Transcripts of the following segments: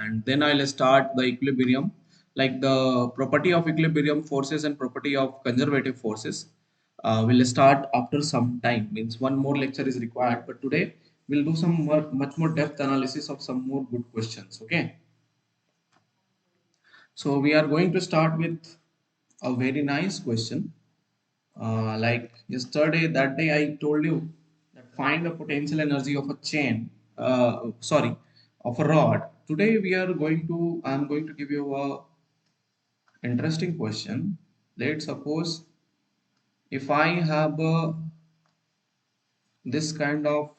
and then I'll start the equilibrium, like the property of equilibrium forces and property of conservative forces. We'll start after some time, means one more lecture is required, but today we'll do some much more depth analysis of some more good questions. Okay, so we are going to start with a very nice question. Like yesterday, that day I told you that find the potential energy of a chain, sorry, of a rod. Today I'm going to give you a interesting question. Let's suppose if I have this kind of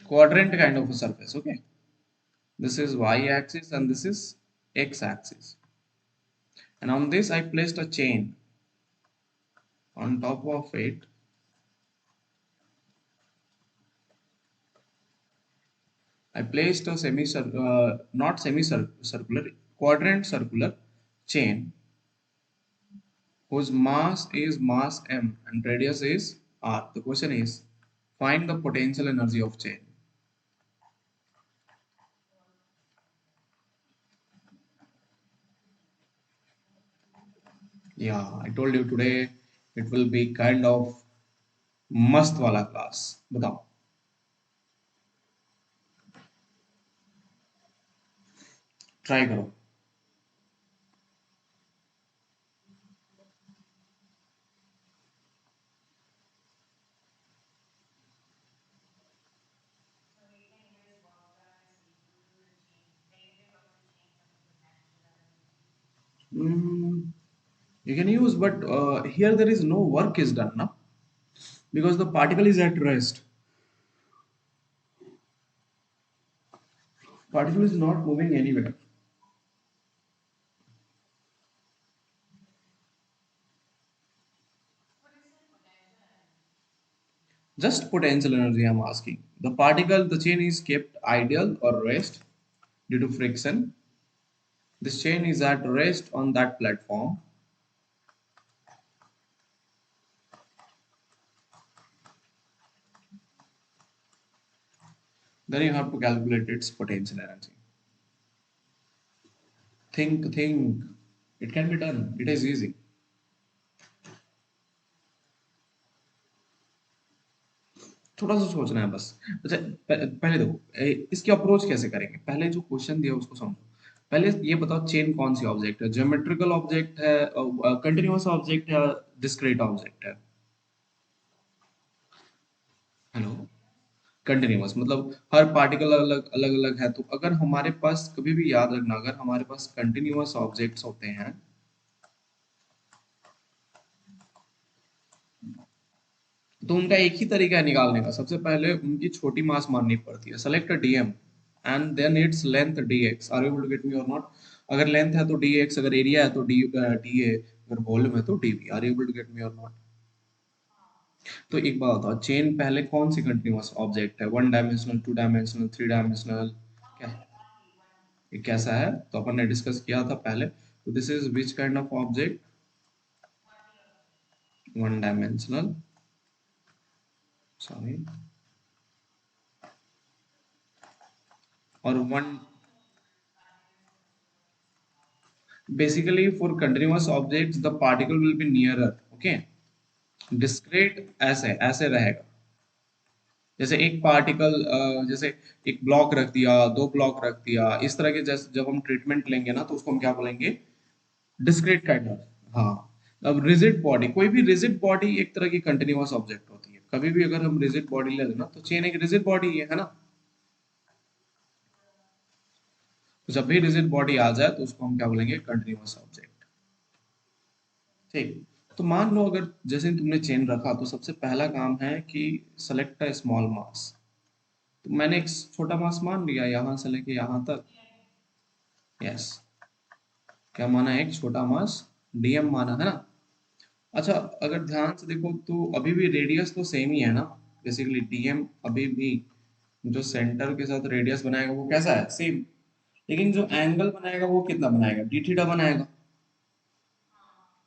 quadrant kind of a surface, okay? This is y-axis and this is x-axis. And on this I placed a chain. On top of it, I placed a not semi-circular, quadrant circular chain whose mass is mass m and radius is r. The question is, find the potential energy of chain. Yeah, I told you today it will be kind of mast wala class. बताओ. Try करो. Mm, you can use, but here there is no work is done now because the particle is at rest. Particle is not moving anywhere. Just potential energy I'm asking. The particle, the chain is kept idle or rest due to friction. This chain is at rest on that platform. Then you have to calculate its potential energy. Think. It can be done. It is easy. थोड़ा सा सोचना है बस. अच्छा, पहले देखो इसकी approach कैसे करेंगे. पहले जो क्वेश्चन दिया उसको समझो. पहले ये बताओ चेन कौन सी ऑब्जेक्ट है. ज्योमेट्रिकल ऑब्जेक्ट है, कंटिन्यूअस ऑब्जेक्ट है, डिस्क्रीट ऑब्जेक्ट है. हेलो. कंटिन्यूअस मतलब हर पार्टिकल अलग अलग अलग है. तो अगर हमारे पास, कभी भी याद रखना, अगर हमारे पास कंटिन्यूअस ऑब्जेक्ट्स होते हैं तो उनका एक ही तरीका है निकालने का. सबसे पहले उनकी छोटी मास माननी पड़ती है. Select d m and then its length dx. Are you able to get me or not. अगर लेंथ है तो dx, अगर एरिया है तो da, अगर वॉल्यूम है तो dv. Are you able to get me or not. तो एक बात बताओ, चेन पहले कौन सी कंटिन्यूअस ऑब्जेक्ट है. One dimensional, two dimensional, three dimensional, क्या ये कैसा है. तो अपन ने डिस्कस किया था पहले. तो this is which kind of object. One dimensional, sorry, और one. Basically, for continuous objects, the particle will be nearer. Okay. Discrete ऐसे ऐसे रहेगा. जैसे एक पार्टिकल, जैसे एक ब्लॉक रख दिया, दो ब्लॉक रख दिया, इस तरह के. जैसे जब हम ट्रीटमेंट लेंगे ना तो उसको हम क्या बोलेंगे. Discrete kind of. हाँ. अब रिजिड बॉडी, कोई भी रिजिड बॉडी एक तरह की कंटिन्यूअस ऑब्जेक्ट होती है. कभी भी अगर हम रिजिड बॉडी ले लेना तो चेन एक रिजिड बॉडी है ना. तो जब भी रिजिड बॉडी आ जाए तो उसको हम क्या बोलेंगे, कंटिन्यूअस ऑब्जेक्ट. ठीक. तो मान लो अगर जैसे तुमने चेन रखा तो सबसे पहला काम है कि सेलेक्ट अ स्मॉल मास. तो मैंने एक छोटा मास मान लिया यहां से लेके यहां तक. यस. क्या माना, एक छोटा मास डीएम माना है ना. अच्छा, अगर ध्यान से देखो तो अभी भी रेडियस तो सेम ही है ना. बेसिकली डीएम अभी भी जो सेंटर के साथ रेडियस बनाएगा वो कैसा है, सेम. लेकिन जो एंगल बनाएगा वो कितना बनाएगा, डी थीटा बनाएगा.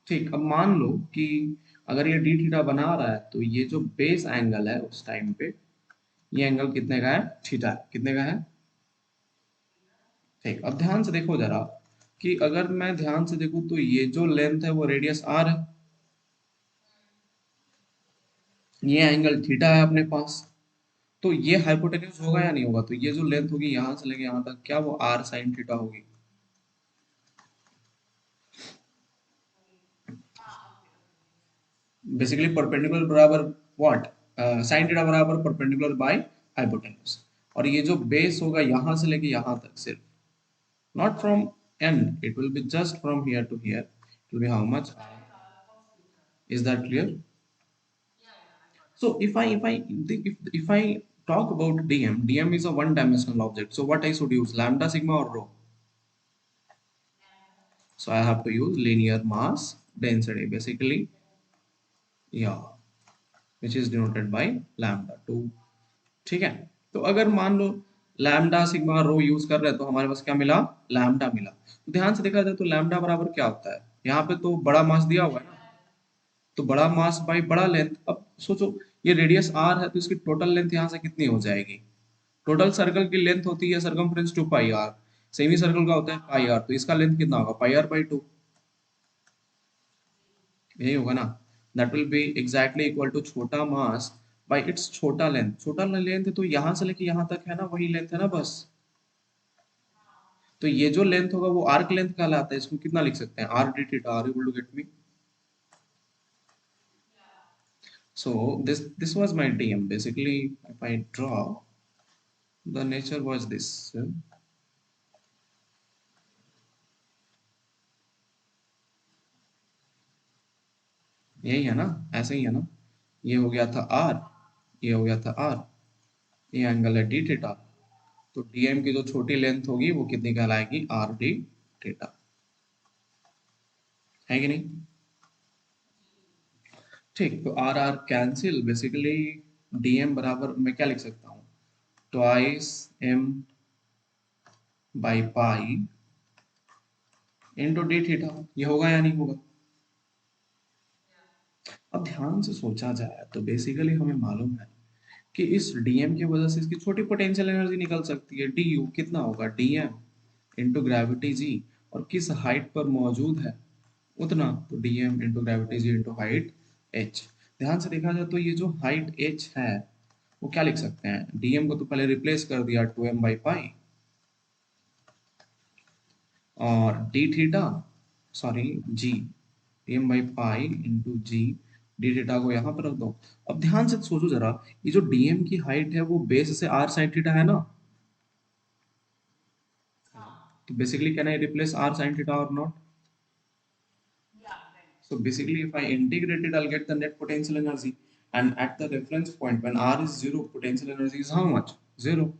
ठीक. अब मान लो कि अगर ये डी थीटा बना रहा है तो ये जो बेस एंगल है उस टाइम पे, ये एंगल कितने का है, थीटा. कितने का है, ठीक, अब ध्यान से देखो जरा कि अगर मैं ध्यान से देखूं तो ये जो लेंथ है वो रेडियस आर है, ये एंगल थीटा है अपने पास, तो ये हाइपोटेन्यूज होगा या नहीं होगा? तो ये जो लेंथ होगी यहां से लेके यहां तक, क्या वो आर साइन थीटा होगी? बेसिकली परपेंडिकुलर बराबर व्हाट, साइन थीटा बराबर परपेंडिकुलर बाय हाइपोटेन्यूज। और ये जो बेस होगा यहां से लेके यहां तक सिर्फ, not from end, it will be just from here to here, it will be how much? Is that clear? So if I talk about dm is a one dimensional object, so what I should use, lambda, sigma or rho? So I have to use linear mass density basically, yeah, which is denoted by lambda 2। ठीक है, तो अगर मान लो lambda sigma रो use कर रहे हैं तो हमारे पास क्या मिला, लैम्डा मिला। तो ध्यान से देखा जाए तो लैम्डा बराबर क्या होता है, यहाँ पे तो बड़ा मास दिया हुआ है ना, तो बड़ा मास बाई बड़ा लेंथ। अब सोचो ये रेडियस आर है तो इसकी टोटल लेंथ यहाँ से कितनी हो जाएगी? टोटल सर्कल की लेंथ होती है circumference two pi r, semi circle का होता है पाई आर, तो इसका लेंथ कितना होगा, पाई आर बाई 2, यही होगा ना। That will be exactly equal to छोटा मास बाई इट्स छोटा लेंथ। छोटा लेंथ तो यहाँ से लेके यहाँ तक है ना, वही लेंथ है ना बस। तो ये जो लेंथ होगा वो आर्क लेंथ कहलाता है, इसको कितना लिख सकते हैं, r d theta, are equal to get me. So this was my DM. Basically, if I draw, the nature was this. यही है ना, ऐसे ही है ना। ये हो गया था आर, ये हो गया था आर, ये एंगल है डी थीटा। तो डीएम की जो छोटी लेंथ होगी वो कितनी कहलाएगी, आर डी थीटा, है कि नहीं? ठीक, तो r r cancel, basically d m बराबर मैं क्या लिख सकता हूँ, twice m by pi into d theta. ये होगा या नहीं होगा? अब ध्यान से सोचा जाए तो बेसिकली हमें मालूम है कि इस डीएम की वजह से इसकी छोटी पोटेंशियल एनर्जी निकल सकती है, डी यू कितना होगा, डीएम इंटू ग्रेविटी जी, और किस हाइट पर मौजूद है उतना, तो DM into gravity G into height H. ध्यान से देखा जाए तो ये जो हाइट एच है वो क्या लिख सकते हैं, डीएम को तो पहले रिप्लेस कर दिया 2m बाई पाई, और d theta, sorry g, d m by pi into g, d theta को यहाँ पर रख दो। अब ध्यान से सोचो जरा, ये जो डीएम की हाइट है वो बेस से आर साइन थीटा है ना, तो basically can I replace r sin theta or not? So basically if I integrate it I'll get the net potential energy, and at the reference point when r is 0, potential energy is how much, 0.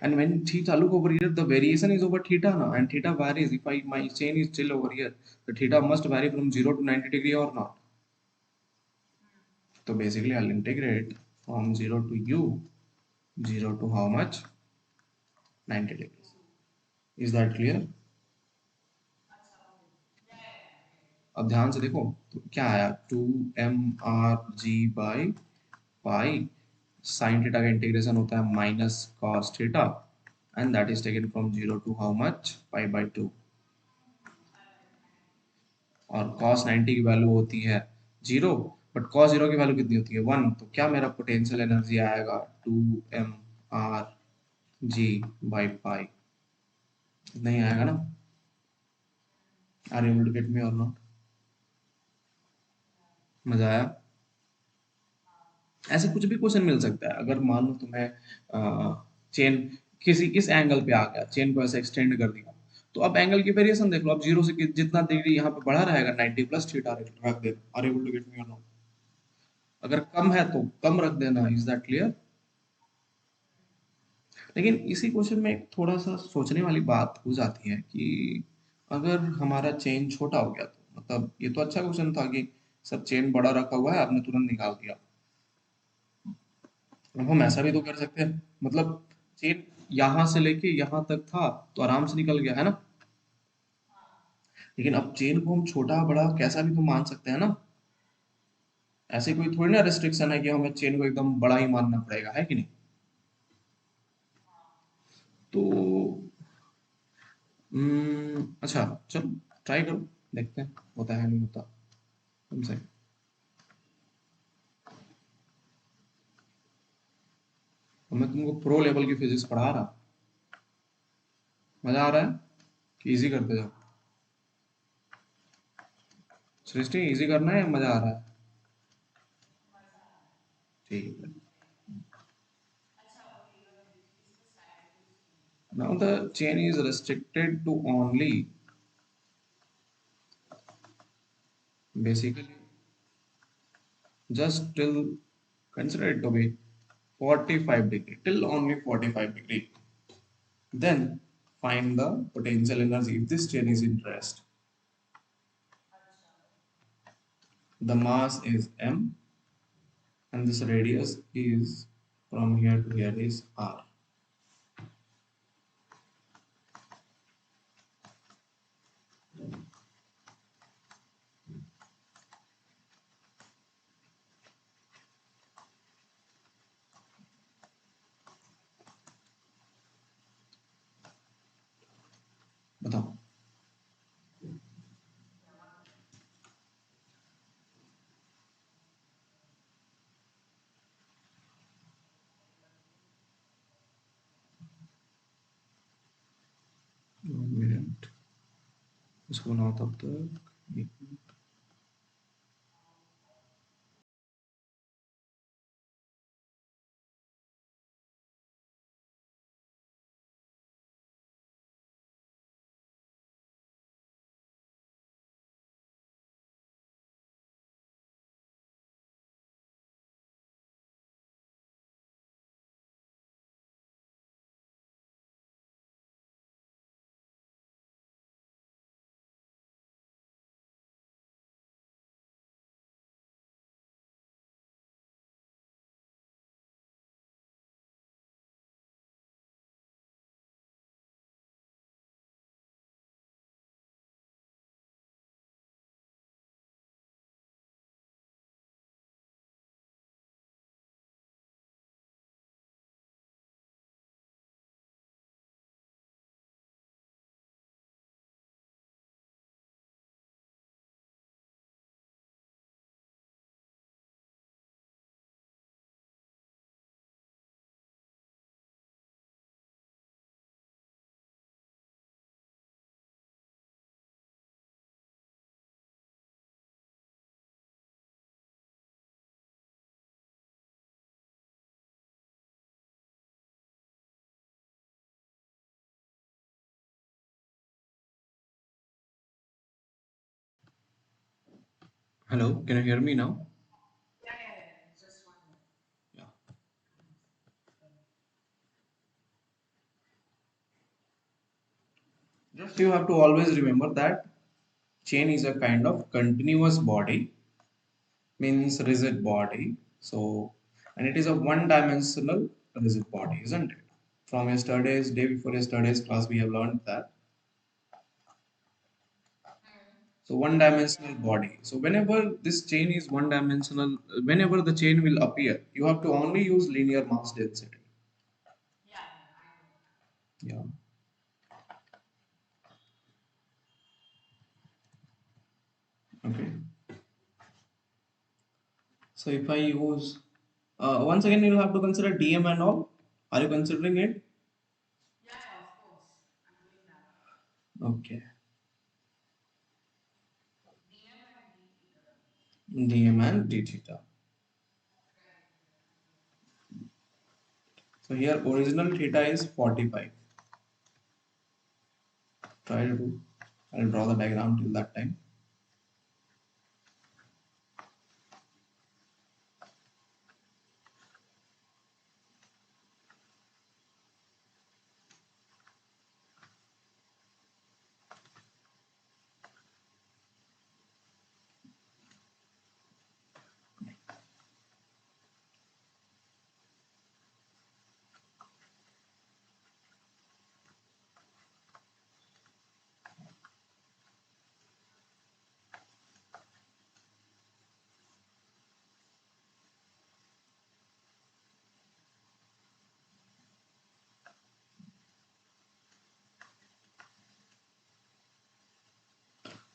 And when theta, look over here, the variation is over theta now, and theta varies. If I my chain is still over here, the theta must vary from 0 to 90 degree or not. So basically I'll integrate from 0 to u, 0 to how much, 90 degrees. Is that clear? अब ध्यान से देखो, तो क्या आया, 2mr/g pi, sine theta का integration होता है minus cos theta, and that is taken from 0 to how much, pi by 2। और cos 90 की वैल्यू होती है 0, बट cos 0 की वैल्यू कितनी होती है, 1। तो क्या मेरा पोटेंशियल एनर्जी आएगा, 2mr/g/पाई, नहीं आएगा ना। Are you able to get me or not? मजा आया? ऐसे कुछ भी क्वेश्चन मिल सकता है। अगर मान लो तुम्हें चेन किसी इस एंगल पे आ गया, चेन को ऐसे एक्सटेंड कर दिया, तो अब एंगल की वेरिएशन देख लो, अब जीरो से जितना डिग्री यहाँ पे बढ़ा रहेगा 90 प्लस थीटा रख देना। Are able to get me or not? अगर कम है तो कम रख देना। Is that clear? लेकिन इसी क्वेश्चन में एक थोड़ा सा सोचने वाली बात हो जाती है कि अगर हमारा चेन छोटा हो गया, तो मतलब ये तो अच्छा क्वेश्चन था कि सब चेन बड़ा रखा हुआ है आपने तुरंत निकाल दिया। अब हम ऐसा भी तो कर सकते हैं, मतलब चेन यहाँ से लेके यहाँ तक था तो आराम से निकल गया है ना। लेकिन अब चेन को हम छोटा बड़ा कैसा भी तो मान सकते हैं ना। ऐसे कोई थोड़ी ना रिस्ट्रिक्शन है कि हमें चेन को एकदम बड़ा ही मानना पड़ेगा, है कि नहीं? तो अच्छा, चलो ट्राई करो, देखते हैं होता है नहीं होता तुमसे। और मैं तुमको प्रो लेवल की फिजिक्स पढ़ा रहा, मजा आ रहा है कि इजी करते जाओ? सृष्टि इजी करना है या मजा आ रहा है? ठीक है। Now the chain is restricted to only, basically, just till, consider it to be 45 degree, till only 45 degree. Then find the potential energy if this chain is in rest. The mass is m and this radius is from here to here is r. बताओ। 1 minute, इसको बनाओ तब तक। Hello, can you hear me now? Yeah. Just you have to always remember that chain is a kind of continuous body, means rigid body. So, and it is a one-dimensional rigid body, isn't it? From yesterday's, day before yesterday's class, we have learned that. So, one-dimensional body. So, whenever this chain is one-dimensional, whenever the chain will appear, you have to only use linear mass density. Yeah. Okay. So, if I use, once again, you'll have to consider dm and all. Are you considering it? Okay. Dm and d theta. So here original theta is 45. Try to do. I'll draw the diagram till that time.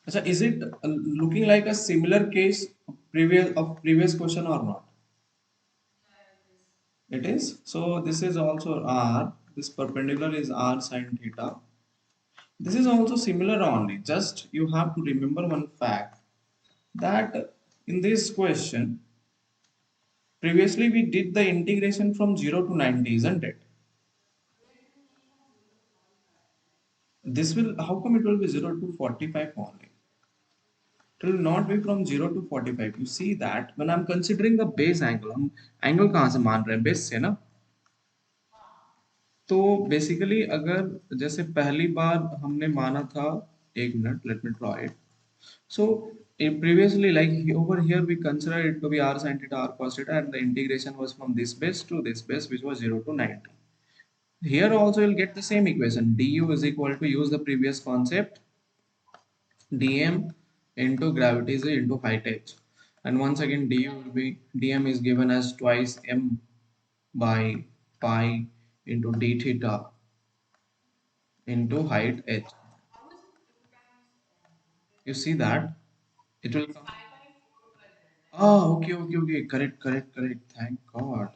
Acha, is it looking like a similar case of previous question or not? It is. So this is also r. This perpendicular is r sine theta. This is also similar only. Just you have to remember one fact that in this question, previously we did the integration from 0 to 90, isn't it? This will, how come it will be 0 to 45 only? It will not be from 0 to 45. You see that when I'm considering the base angle, हम angle कहाँ से मान रहे हैं? Base से ना? तो basically अगर जैसे पहली बार हमने माना था, एक minute, let me draw it. So previously, like over here, we consider it to be r sin theta, r cos theta, and the integration was from this base to this base, which was 0 to 90. Here also you'll get the same equation. Du is equal to, use the previous concept, dm into gravity is into height h. And once again, du will be, dm is given as twice m by pi into d theta into height h. You see that? It will come. Ah, okay, okay, okay. Correct, correct, correct. Thank God.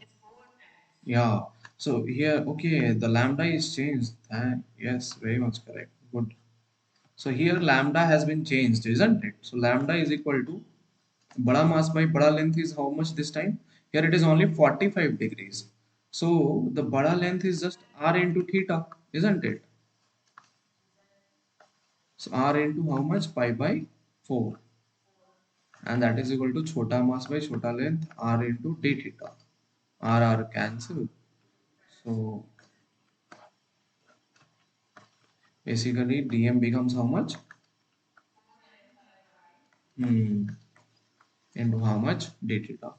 Yeah. So here, okay, the lambda is changed. Thank, yes, very much correct. Good. So here lambda has been changed, isn't it? So lambda is equal to bada mass by bada length is how much this time? Here it is only 45 degrees. So the bada length is just r into theta, isn't it? So r into how much? Pi by 4. And that is equal to chota mass by chota length r into d theta. R cancel. So basically dm becomes how much? Hmm. Into how much? D theta.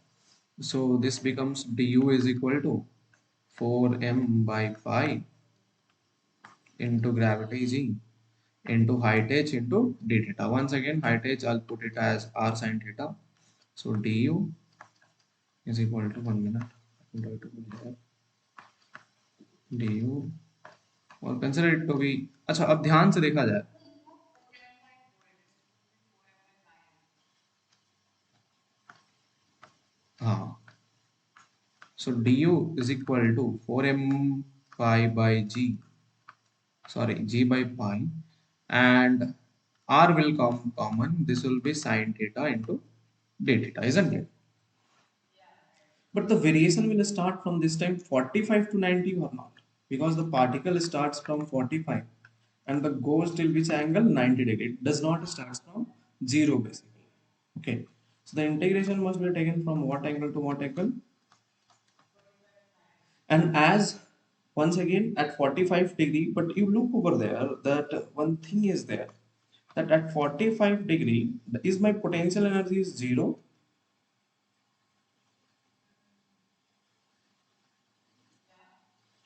So this becomes du is equal to 4m by pi into gravity g into height h into d theta. Once again, height h I'll put it as r sin theta. So du is equal to, 1 minute. du, और consider it to be, अच्छा अब ध्यान से देखा जाए. हाँ. So du is equal to 4m pi by g, sorry, g by pi, and r will come common. This will be sine theta into d theta, isn't it? But the variation will start from this time 45 to 90 or not? Because the particle starts from 45 and the goes till which angle? 90 degree. It does not start from 0 basically. Okay. So the integration must be taken from what angle to what angle? And as once again at 45 degree, but you look over there that one thing is there, that at 45 degree, is my potential energy is 0?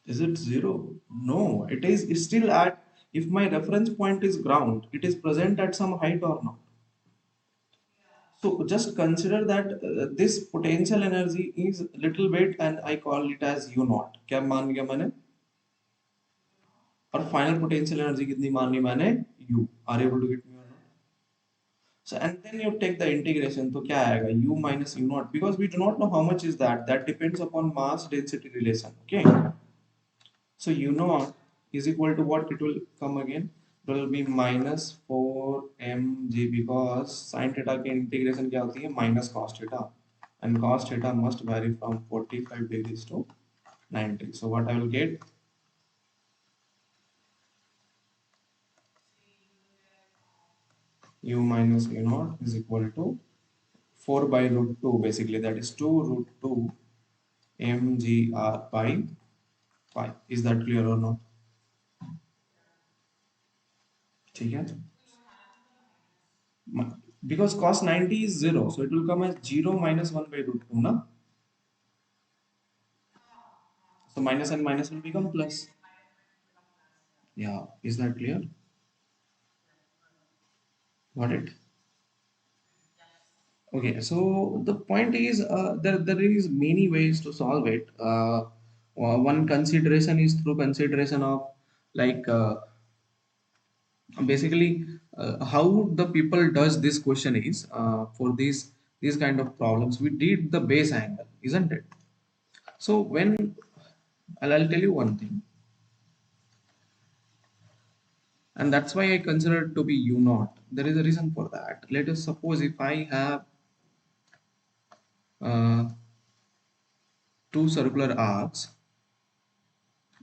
Is it 0? No, it is still at, if my reference point is ground, it is present at some height or not. So just consider that this potential energy is little bit, and I call it as u naught. क्या मान लिया मैंने? और final potential energy कितनी मान ली मैंने? U. Are you able to get me or not? So and then you take the integration. तो क्या आएगा? U minus u naught, because we do not know how much is that. That depends upon mass density relation. Okay. So u naught is equal to what? It will come again. It will be minus 4mg, because sin theta की integration क्या होती है? Minus cos theta, and cos theta must vary from 45 degrees to 90. So what I will get? U minus u naught is equal to 4 by root 2, basically that is 2 root 2 mgr by pi. Is that clear or not? ठीक है. Because cos 90 is 0, so it will come as 0 minus 1 by root 2 na. So minus and minus will become plus. Yeah, is that clear? Got it? Okay, so the point is, there is many ways to solve it. One consideration is through consideration of, like Basically, how the people does this question is, for these kind of problems we did the base angle, isn't it? So when I'll tell you one thing, and that's why I consider it to be u naught. There is a reason for that. Let us suppose if I have uh, two circular arcs.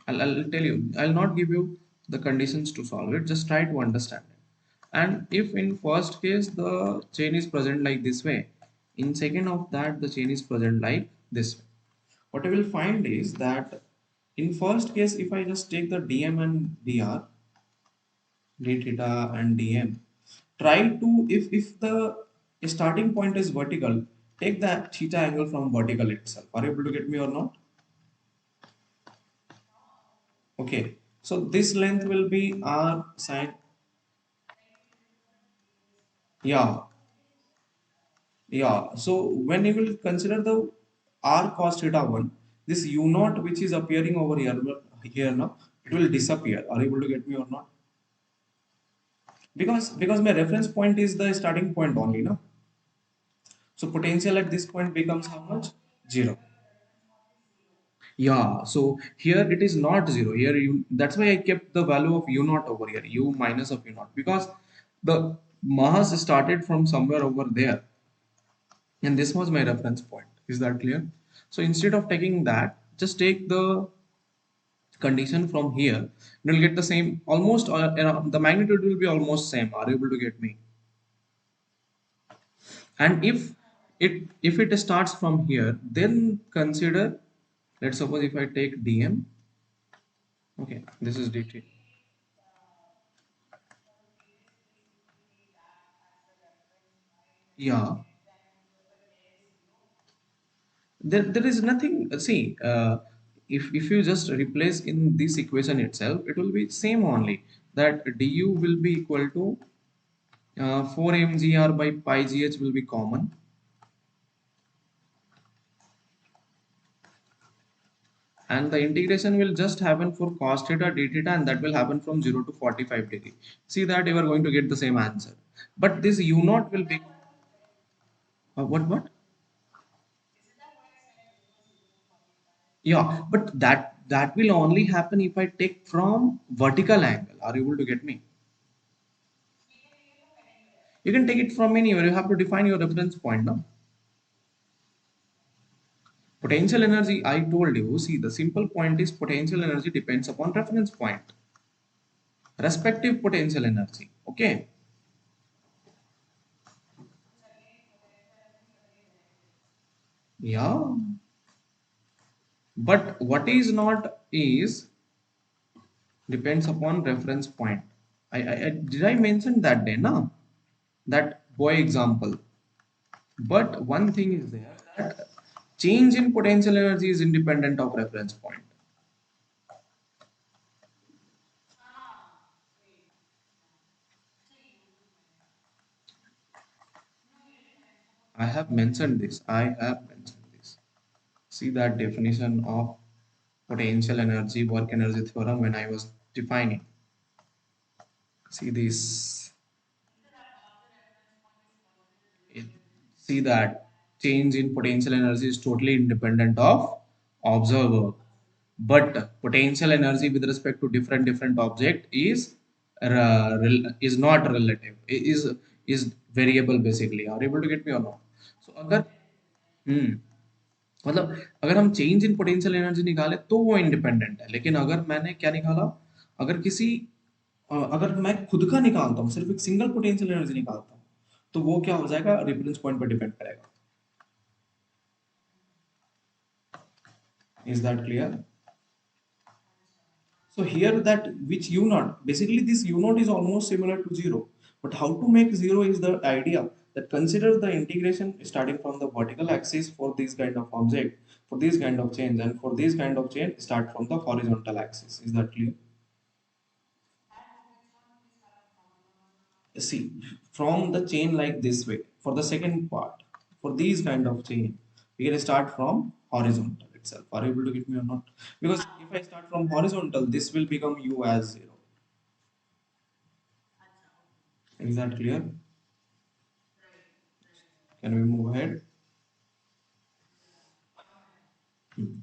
I'll tell you, I'll not give you the conditions to solve it, just try to understand it. And if in first case the chain is present like this way, in second of that the chain is present like this way, what I will find is that in first case if I just take the dm and dr, d theta and dm, try to, if the starting point is vertical, take that theta angle from vertical itself. Are you able to get me or not? Okay, so this length will be r sine. Yeah, yeah. So when you will consider the r cos theta 1, this u naught which is appearing over here now, it will disappear. Are you able to get me or not? Because my reference point is the starting point only, no? So potential at this point becomes how much? Zero. Yeah, so here it is not zero. Here you, that's why I kept the value of u naught over here, u minus of u naught, because the mass started from somewhere over there, and this was my reference point. Is that clear? So instead of taking that, just take the condition from here. You'll get the same, almost the magnitude will be almost same. Are you able to get me? And if it starts from here, then consider. Let's suppose if I take dm. Okay, this is dt. Yeah, there is nothing. See, if you just replace in this equation itself, it will be same only. That du will be equal to 4 mgr by pi gh will be common, and the integration will just happen for cos theta d theta, and that will happen from 0 to 45 degree. See that you are going to get the same answer, but this u naught will be what. Yeah, but that will only happen if I take from vertical angle. Are you able to get me? You can take it from anywhere. You have to define your reference point now. Potential energy, I told you. See, the simple point is potential energy depends upon reference point, respective potential energy. Okay. Yeah. But what is not is depends upon reference point. I did I mention that day, na? That boy example. But one thing is there, that change in potential energy is independent of reference point. I have mentioned this. I have mentioned this. See that definition of potential energy, work energy theorem when I was defining. See this. It, see that change in potential energy is totally independent of observer. But potential energy with respect to different object is not relative. It is variable basically. Are you able to get me or not? So अगर मतलब अगर हम change in potential energy निकाले तो वो independent है, लेकिन अगर मैंने क्या निकाला, अगर किसी अगर मैं खुद का निकालता हूँ, सिर्फ एक सिंगल पोटेंशियल एनर्जी निकालता हूँ, तो वो क्या हो जाएगा, रेफरेंस पॉइंट पर डिपेंड करेगा. Is that clear? So here that which u naught, basically this u naught is almost similar to zero. But how to make zero is the idea, that consider the integration starting from the vertical axis for this kind of object, for this kind of change, and for this kind of change start from the horizontal axis. Is that clear? See, from the chain like this way, for the second part, for these kind of chain, we can start from horizontal itself. Are you able to get me or not? Because if I start from horizontal, this will become u as zero. Is that clear? Can we move ahead? Hmm.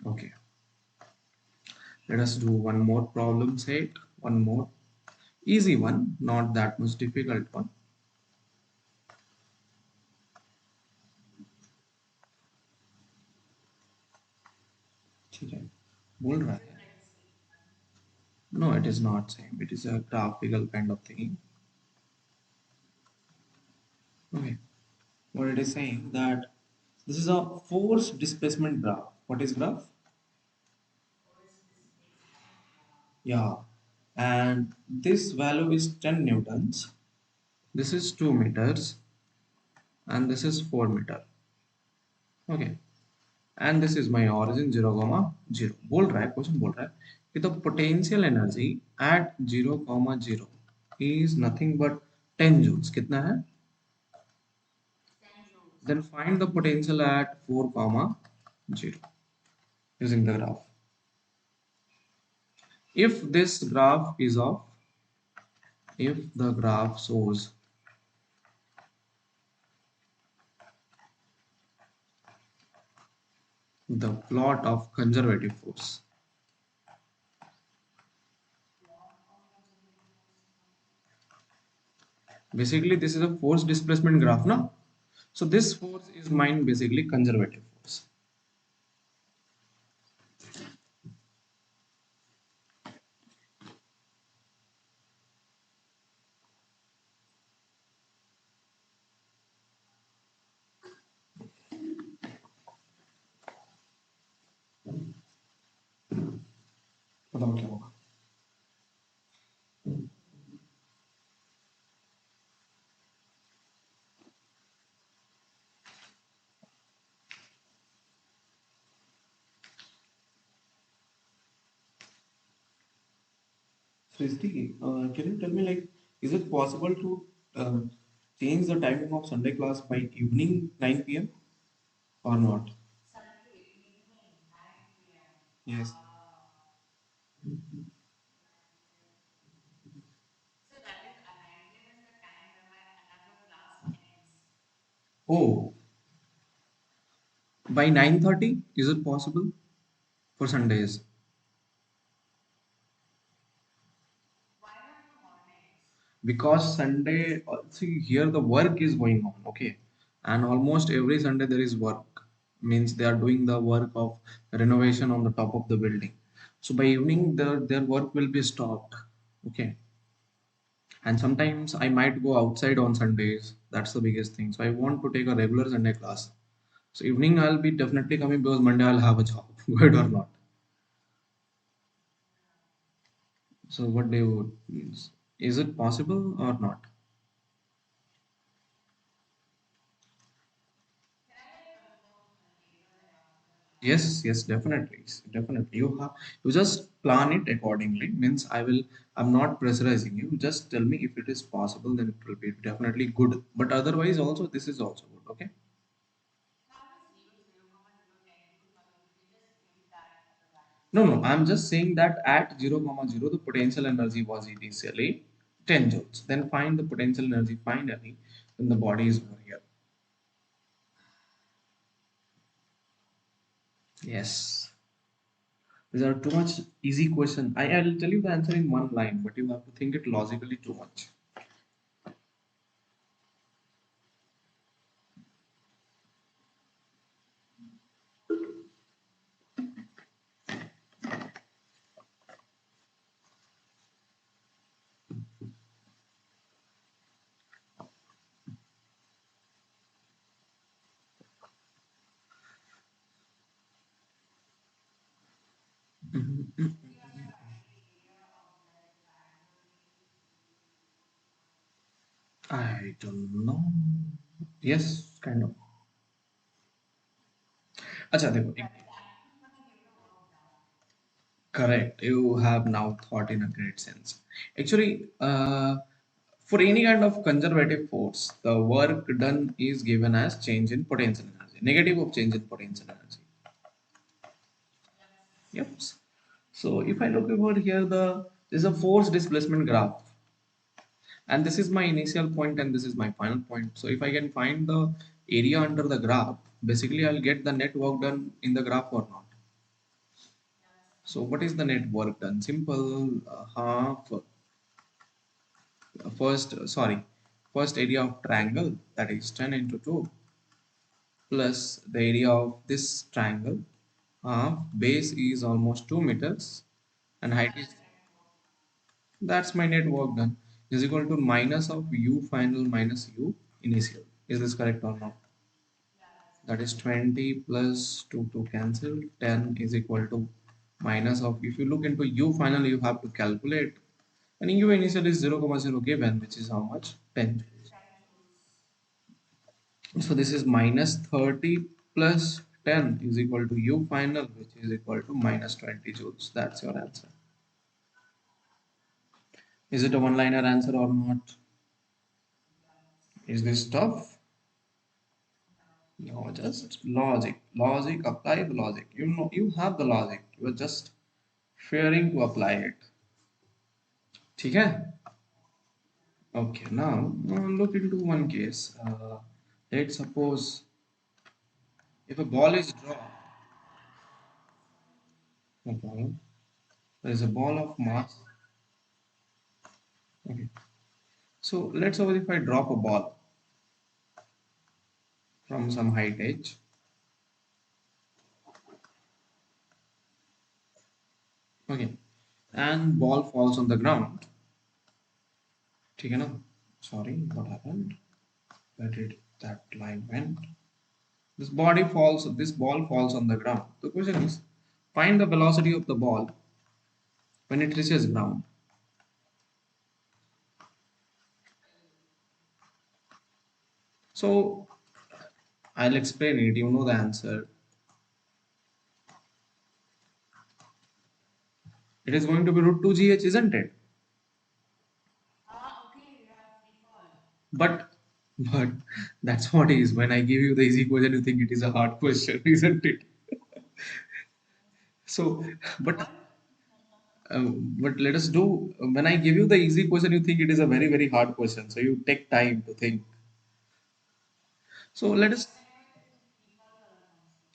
Okay. Let us do one more problem set. One more easy one, not that much difficult one. ठीक है बोल रहा है no it is not same it is a graphical kind of thing okay what it is saying that this is a force displacement graph what is graph yeah and this value is 10 newtons this is 2 meters and this is 4 meter okay and this is my origin 0 comma 0 बोल रहा है question बोल रहा है कि the potential energy at 0 comma 0 is nothing but 10 joules कितना है then find the potential at 4 comma 0 using the graph if this graph is of if the graph shows the plot of conservative force basically this is a force displacement graph now so this force is mine basically conservative force बताओ क्या होगा Srishti, can you tell me like is it possible to change the timing of Sunday class by evening 9 p.m. or not? Yes. Oh, by 9:30 is it possible for Sundays? Because Sunday see here the work is going on okay and almost every Sunday there is work means they are doing the work of renovation on the top of the building so by evening their work will be stopped okay and sometimes I might go outside on Sundays that's the biggest thing so I want to take a regular Sunday class so evening I'll be definitely coming because Monday I'll have a job good or not so what do you means is it possible or not. Yes, yes, definitely, definitely. You just plan it accordingly. Means I'm not pressurizing you. Just tell me if it is possible, then it will be definitely good. But otherwise, also this is also good. Okay. No, no. I'm just saying that at 0 comma 0, the potential energy was initially 10 joules. Then find the potential energy finally when the body is over here. Yes. These are too much easy question. I'll tell you the answer in one line, but you have to think it logically too much. I don't know. Yes, kind of. अच्छा देखो correct. You have now thought in a great sense. Actually, For any kind of conservative force, the work done is given as change in potential energy, negative of change in potential energy. Yep. So if I look over here, there's a force displacement graph, and this is my initial point and this is my final point. So if I can find the area under the graph, basically I'll get the net work done in the graph or not. So what is the net work done? Simple, half first area of triangle, that is 10 into 2, plus the area of this triangle, half base is almost 2 meters and height is, that's my net work done, is equal to minus of u final minus u initial. Is this correct or not? That is 20 plus 2 to cancel, 10 is equal to minus of, if you look into u final you have to calculate, and u initial is 0, 0 given, which is how much? 10. So this is minus 30 plus 10 is equal to u final, which is equal to minus 20 joules. That's your answer. Is it a one-liner answer or not? Is this tough? No, just logic. Logic, apply the logic. You know, you have the logic. You are just fearing to apply it. ठीक है? Okay, now look into one case. Let's suppose if a ball is dropped, no problem. There is a ball of mass. Okay. So let's suppose if I drop a ball from some height h, okay, and ball falls on the ground, ठीक है ना? Sorry, what happened? Where did that line went? This ball falls on the ground. The question is, find the velocity of the ball when it reaches ground. So I'll explain it. You know the answer. It is going to be root 2gh, isn't it? But but that's what is. When I give you the easy question, you think it is a hard question, isn't it? So, but but let us do. When I give you the easy question, you think it is a very very hard question. So you take time to think. So let us.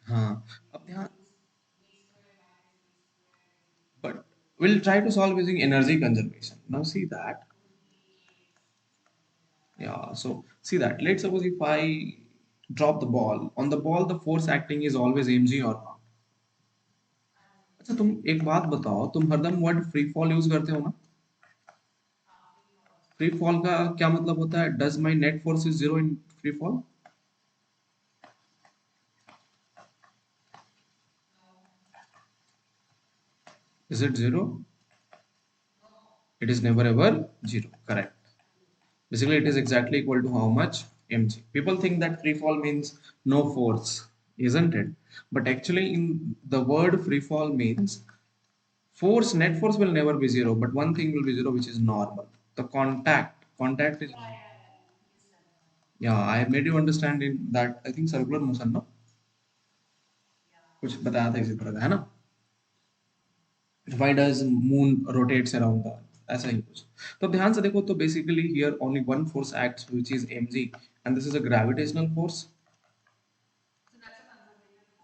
हाँ, अब ध्यान. But we'll try to solve using energy conservation. Now see that. Yeah. So see that. Let's suppose if I drop the ball on the ball, the force acting is always mg or not. अच्छा तुम एक बात बताओ, तुम हरदम word free fall use करते हो ना? फ्री फॉल का क्या मतलब होता है? Does my net force is zero in free fall? Is it zero? It is never ever zero. Correct. Basically, it is exactly equal to how much? Mg. People think that free fall means no force, isn't it? But actually, in the word free fall means force, net force will never be zero, but one thing will be zero, which is normal. The contact is. Yeah, I have made you understand in that. I think circular motion, no? कुछ बताया था इसी तरह का है ना? Why does moon rotates around the earth? ऐसा ही कुछ. तो ध्यान से देखो तो basically here only one force acts, which is mg, and this is a gravitational force.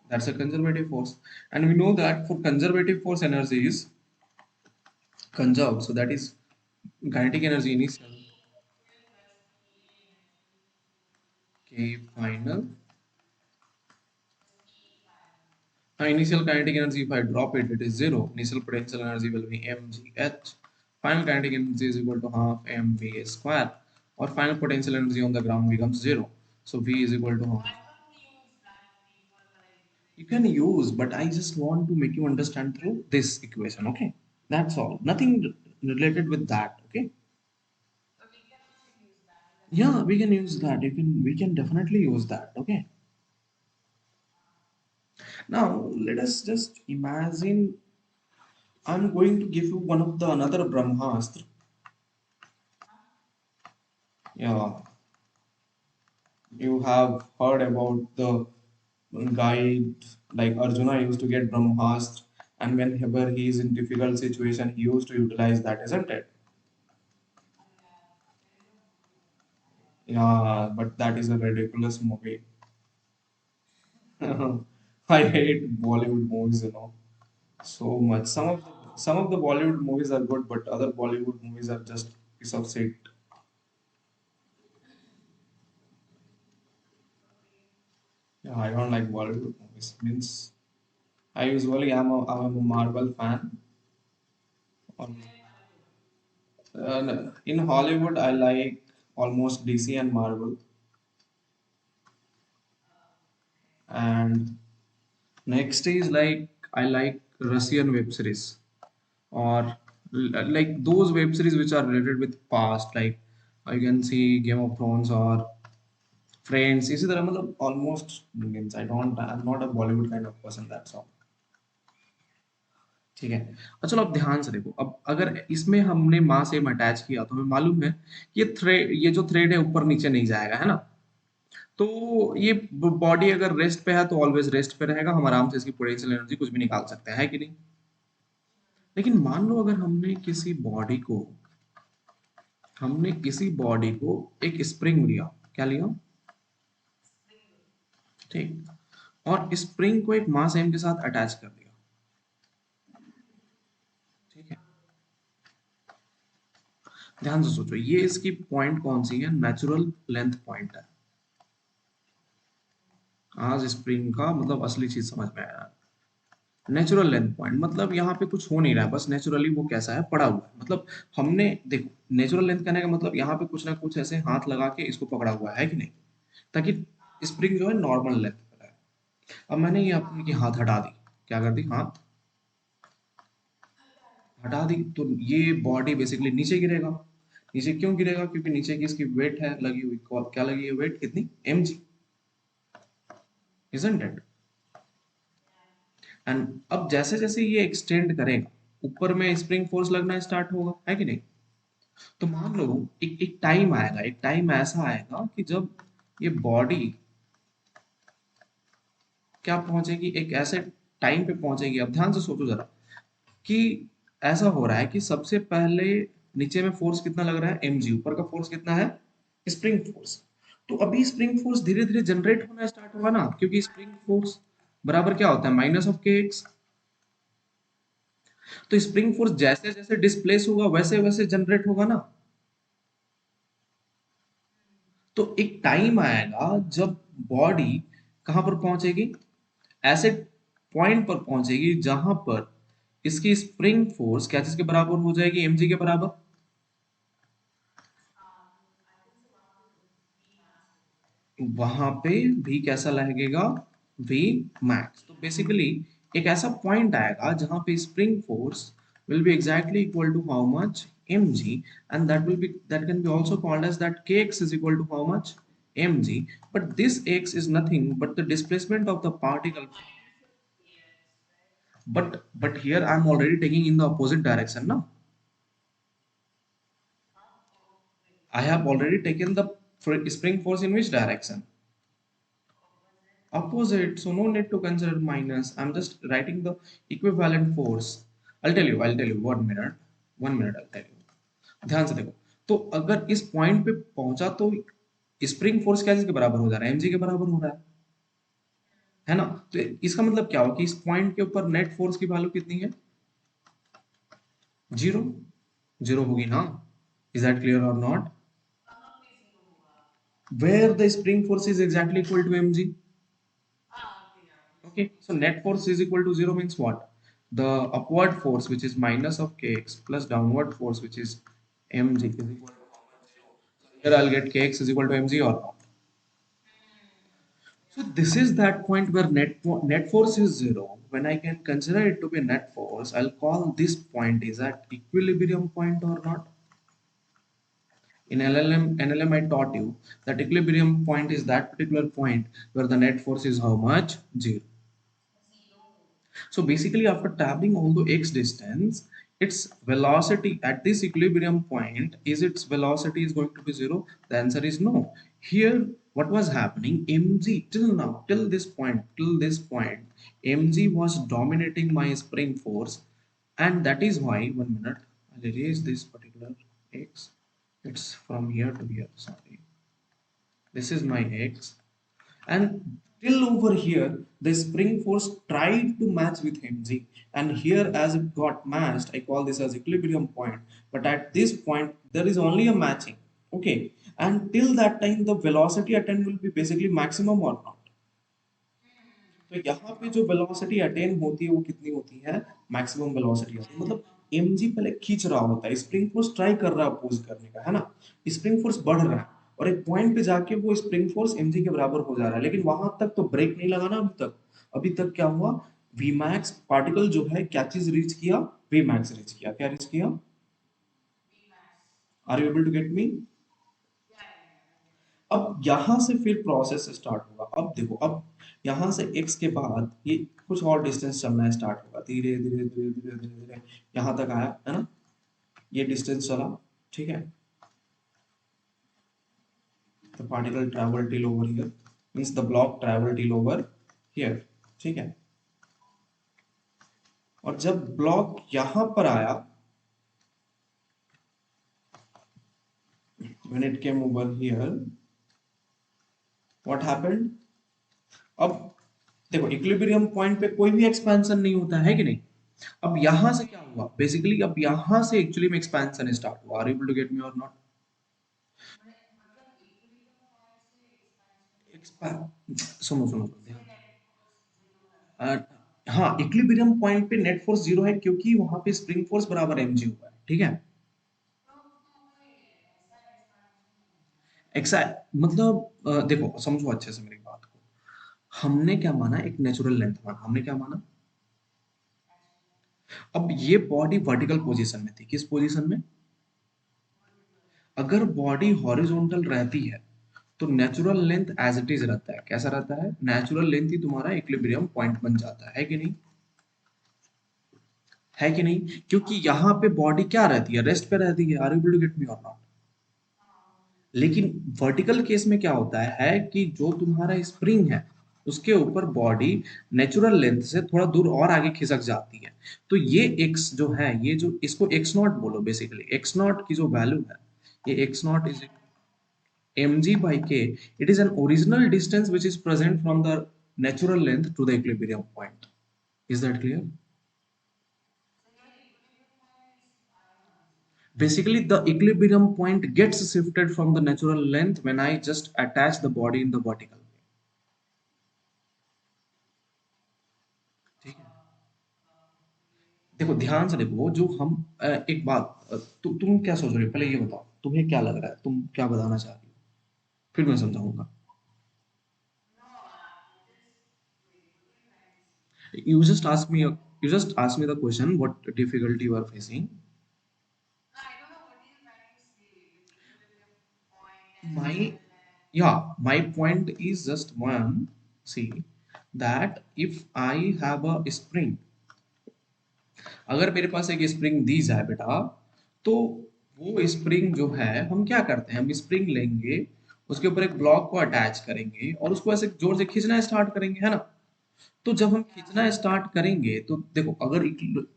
That's a conservative force, and we know that for conservative force energy is conserved, so that is kinetic energy initial k final. Now initial kinetic energy, if I drop it, it is zero. Initial potential energy will be mgh. Final kinetic energy is equal to half mv square, or final potential energy on the ground becomes zero. So v is equal to half. You can use, but I just want to make you understand through this equation. Okay, that's all. Nothing related with that. Okay. Yeah, we can use that. You can. We can definitely use that. Okay. Now let us just imagine. I'm going to give you one of the another Brahmastra. Yeah, you have heard about the guide like Arjuna used to get Brahmastra, and whenever he is in difficult situation, he used to utilize that, isn't it? Yeah, but that is a ridiculous movie. I hate Bollywood movies, so much. Some of the Bollywood movies are good, but other Bollywood movies are just piece of shit. Yeah, I don't like Bollywood movies. Means I usually am a Marvel fan. Or, in Hollywood, I like almost DC and Marvel. And next is like I like Russian web series or like those web series which are related with past. Like you can see Game of Thrones or Friends. इसी तरह मतलब almost means I'm not a Bollywood kind of person. That's all. ठीक है। और चलो अब ध्यान से देखो, अब अगर इसमें हमने माँ सेम अटैच किया तो हमें मालूम है ये जो थ्रेड है ऊपर नीचे नहीं जाएगा, है ना। तो ये बॉडी अगर रेस्ट पे है तो ऑलवेज रेस्ट पे रहेगा, हम आराम से इसकी पोटेंशियल एनर्जी कुछ भी निकाल सकते हैं, है कि नहीं। लेकिन मान लो अगर हमने किसी बॉडी को एक स्प्रिंग लिया, क्या लिया, ठीक, और स्प्रिंग को एक मास एम के साथ अटैच कर दिया, ठीक है। ध्यान से सोचो, ये इसकी पॉइंट कौन सी है, नेचुरल लेंथ पॉइंट है। आज स्प्रिंग का मतलब असली चीज समझ में आया। नेचुरल लेंथ पॉइंट मतलब यहाँ पे कुछ हो नहीं रहा है, बस नेचुरली वो कैसा है, पड़ा हुआ है। मतलब हमने देखो, नेचुरल लेंथ कहने का मतलब यहाँ पे कुछ ना कुछ ऐसे हाथ लगा के इसको पकड़ा हुआ है कि नहीं, ताकि स्प्रिंग जो है नॉर्मल लेंथ पर है। अब मैंने ये अपनी की हाथ हटा दी, क्या कर दी, हाथ हटा दी, तो ये बॉडी बेसिकली नीचे गिरेगा। नीचे क्यों गिरेगा, क्योंकि नीचे की इसकी वेट है लगी हुई, क्या लगी है वेट, कितनी, mg, isn't it। एंड अब जैसे जैसे ये एक्सटेंड करेगा, ऊपर में स्प्रिंग फोर्स लगना स्टार्ट होगा, है कि नहीं। तो मान लो एक टाइम आएगा, एक टाइम ऐसा आएगा कि जब ये बॉडी क्या पहुंचेगी, एक ऐसे टाइम पे पहुंचेगी। अब ध्यान से सोचो जरा कि ऐसा हो रहा है कि सबसे पहले नीचे में फोर्स कितना लग रहा है, mg, ऊपर का फोर्स कितना है, स्प्रिंग फोर्स। तो अभी स्प्रिंग फोर्स धीरे धीरे जनरेट होना स्टार्ट होगा ना, क्योंकि स्प्रिंग फोर्स बराबर क्या होता है, माइनस ऑफ के एक्स। तो स्प्रिंग फोर्स जैसे जैसे डिस्प्लेस होगा वैसे वैसे जनरेट होगा ना। तो एक टाइम आएगा जब बॉडी कहां पर पहुंचेगी, ऐसे पॉइंट पर पहुंचेगी जहां पर इसकी स्प्रिंग फोर्स क्या चीज के बराबर हो जाएगी, mg के बराबर। वहां पे भी कैसा लगेगा, v मैक्स। तो बेसिकली एक ऐसा पॉइंट आएगा जहां पे spring force will be exactly equal to how much, mg, and that can be also called as that kx is equal to how much, mg. But this x is nothing but the displacement of the particle. But here I'm already taking in the opposite direction now. I have already taken the spring force in which direction, opposite, so no need to consider minus. I'm just writing the equivalent force. I'll tell you 1 minute, 1 minute I'll tell you। ध्यान से देखो, तो अगर इस point पे पहुंचा तो spring force क्या चीज के बराबर हो जा रहा है, mg के बराबर हो रहा है ना। तो इसका मतलब क्या हो कि इस पॉइंट के ऊपर नेट फोर्स की वैल्यू कितनी है, जीरो, जीरो होगी ना। इज दैट क्लियर और not, where the spring force is exactly equal to mg। Okay, so net force is equal to zero means what? The upward force, which is minus of kx, plus downward force, which is mg, is equal to how much? Here I'll get kx is equal to mg or not. So this is that point where net force is zero. When I can consider it to be net force, I'll call this point is at equilibrium point or not. In NLM I taught you that equilibrium point is that particular point where the net force is how much? Zero. So basically, after traveling all the x distance, its velocity at this equilibrium point, is its velocity is going to be zero? The answer is no. Here, what was happening? Mg till now, till this point, Mg was dominating my spring force, and that is why, 1 minute, I'll erase this particular x. It's from here to here. Sorry, this is my x, and till over here the spring force tried to match with mg, and here as it got matched, I call this as equilibrium point. But at this point there is only a matching, okay, and till that time the velocity attained will be basically maximum or not. तो यहाँ पे जो velocity attain होती है वो कितनी होती है? मैक्सिमम वेलोसिटी होती है। मतलब mg पहले खींच रहा होता है, स्प्रिंग फोर्स ट्राई कर रहा है अपोज करने का, है ना, स्प्रिंग फोर्स बढ़ रहा है और एक पॉइंट पे जाके वो स्प्रिंग फोर्स mg के बराबर हो जा रहा है, लेकिन वहां तक तो ब्रेक नहीं लगा ना अभी तक। अभी तक क्या हुआ? Vmax पार्टिकल जो है क्या चीज रीच किया? Vmax रीच किया। क्या रीच किया? Are you able to get me? अब यहां से फिर प्रोसेस स्टार्ट होगा। अब देखो, अब यहां से x के बाद ये कुछ और डिस्टेंस चलना स्टार्ट होगा, धीरे धीरे धीरे धीरे धीरे धीरे यहां तक आया, है ना, ये डिस्टेंस चला, ठीक है। The particle travel till over here, means the block travel till over here, ठीक है। और जब ब्लॉक यहां पर आया, when it came over here, what happened? अब देखो इक्विलिब्रियम पॉइंट पे कोई भी एक्सपेंशन नहीं होता है कि नहीं। अब यहां से क्या हुआ बेसिकली? अब यहां से एक्चुअली में एक्सपेंशन स्टार्ट हुआ। Are you able to get me or not? Expand, सुनो सुनो अ, हाँ, इक्विलिब्रियम पॉइंट पे नेट फोर्स जीरो है क्योंकि वहां पे स्प्रिंग फोर्स बराबर mg हुआ है, ठीक है। एक्सा मतलब देखो समझो अच्छे से मेरी बात को। हमने क्या माना? एक नेचुरल लेंथ माना। हमने क्या माना? अब ये बॉडी वर्टिकल पोजीशन में थी। किस पोजीशन में? अगर बॉडी हॉरिजॉन्टल रहती है तो natural length as it is रहता है। कैसा रहता है? नेचुरल लेंथ ही तुम्हारा इक्विलिब्रियम पॉइंट बन जाता है कि नहीं? है कि नहीं? क्योंकि यहाँ पे बॉडी क्या रहती है? रेस्ट पे रहती है। Are you able to get me or not? लेकिन वर्टिकल केस में क्या होता है कि जो तुम्हारा स्प्रिंग है उसके ऊपर बॉडी नेचुरल लेंथ से थोड़ा दूर और आगे खिसक जाती है। तो ये एक्स जो है, ये जो इसको एक्स नॉट बोलो, बेसिकली एक्स नॉट की जो वैल्यू है, ये x not is mg by k. It is an original distance which is present from the natural length to the equilibrium point. Is that clear? Basically the equilibrium point gets shifted from the natural length when I just attach the body in the vertical way. ठीक है, देखो ध्यान से देखो, जो हम एक बात, तुम क्या सोच रहे हो पहले ये बताओ, तुम्हें क्या लग रहा है, तुम क्या बताना चाह रही हो, फिर मैं समझाऊंगा। you just ask me you just ask me the question what difficulty you are facing. My my point is just one. See that if I have a spring, अगर मेरे पास एक स्प्रिंग दी जाए बेटा, तो वो स्प्रिंग जो है हम क्या करते हैं? हम स्प्रिंग लेंगे, उसके ऊपर एक ब्लॉक को अटैच करेंगे और उसको ऐसे जोर से खींचना स्टार्ट करेंगे, है ना। तो जब हम खींचना स्टार्ट करेंगे तो देखो, अगर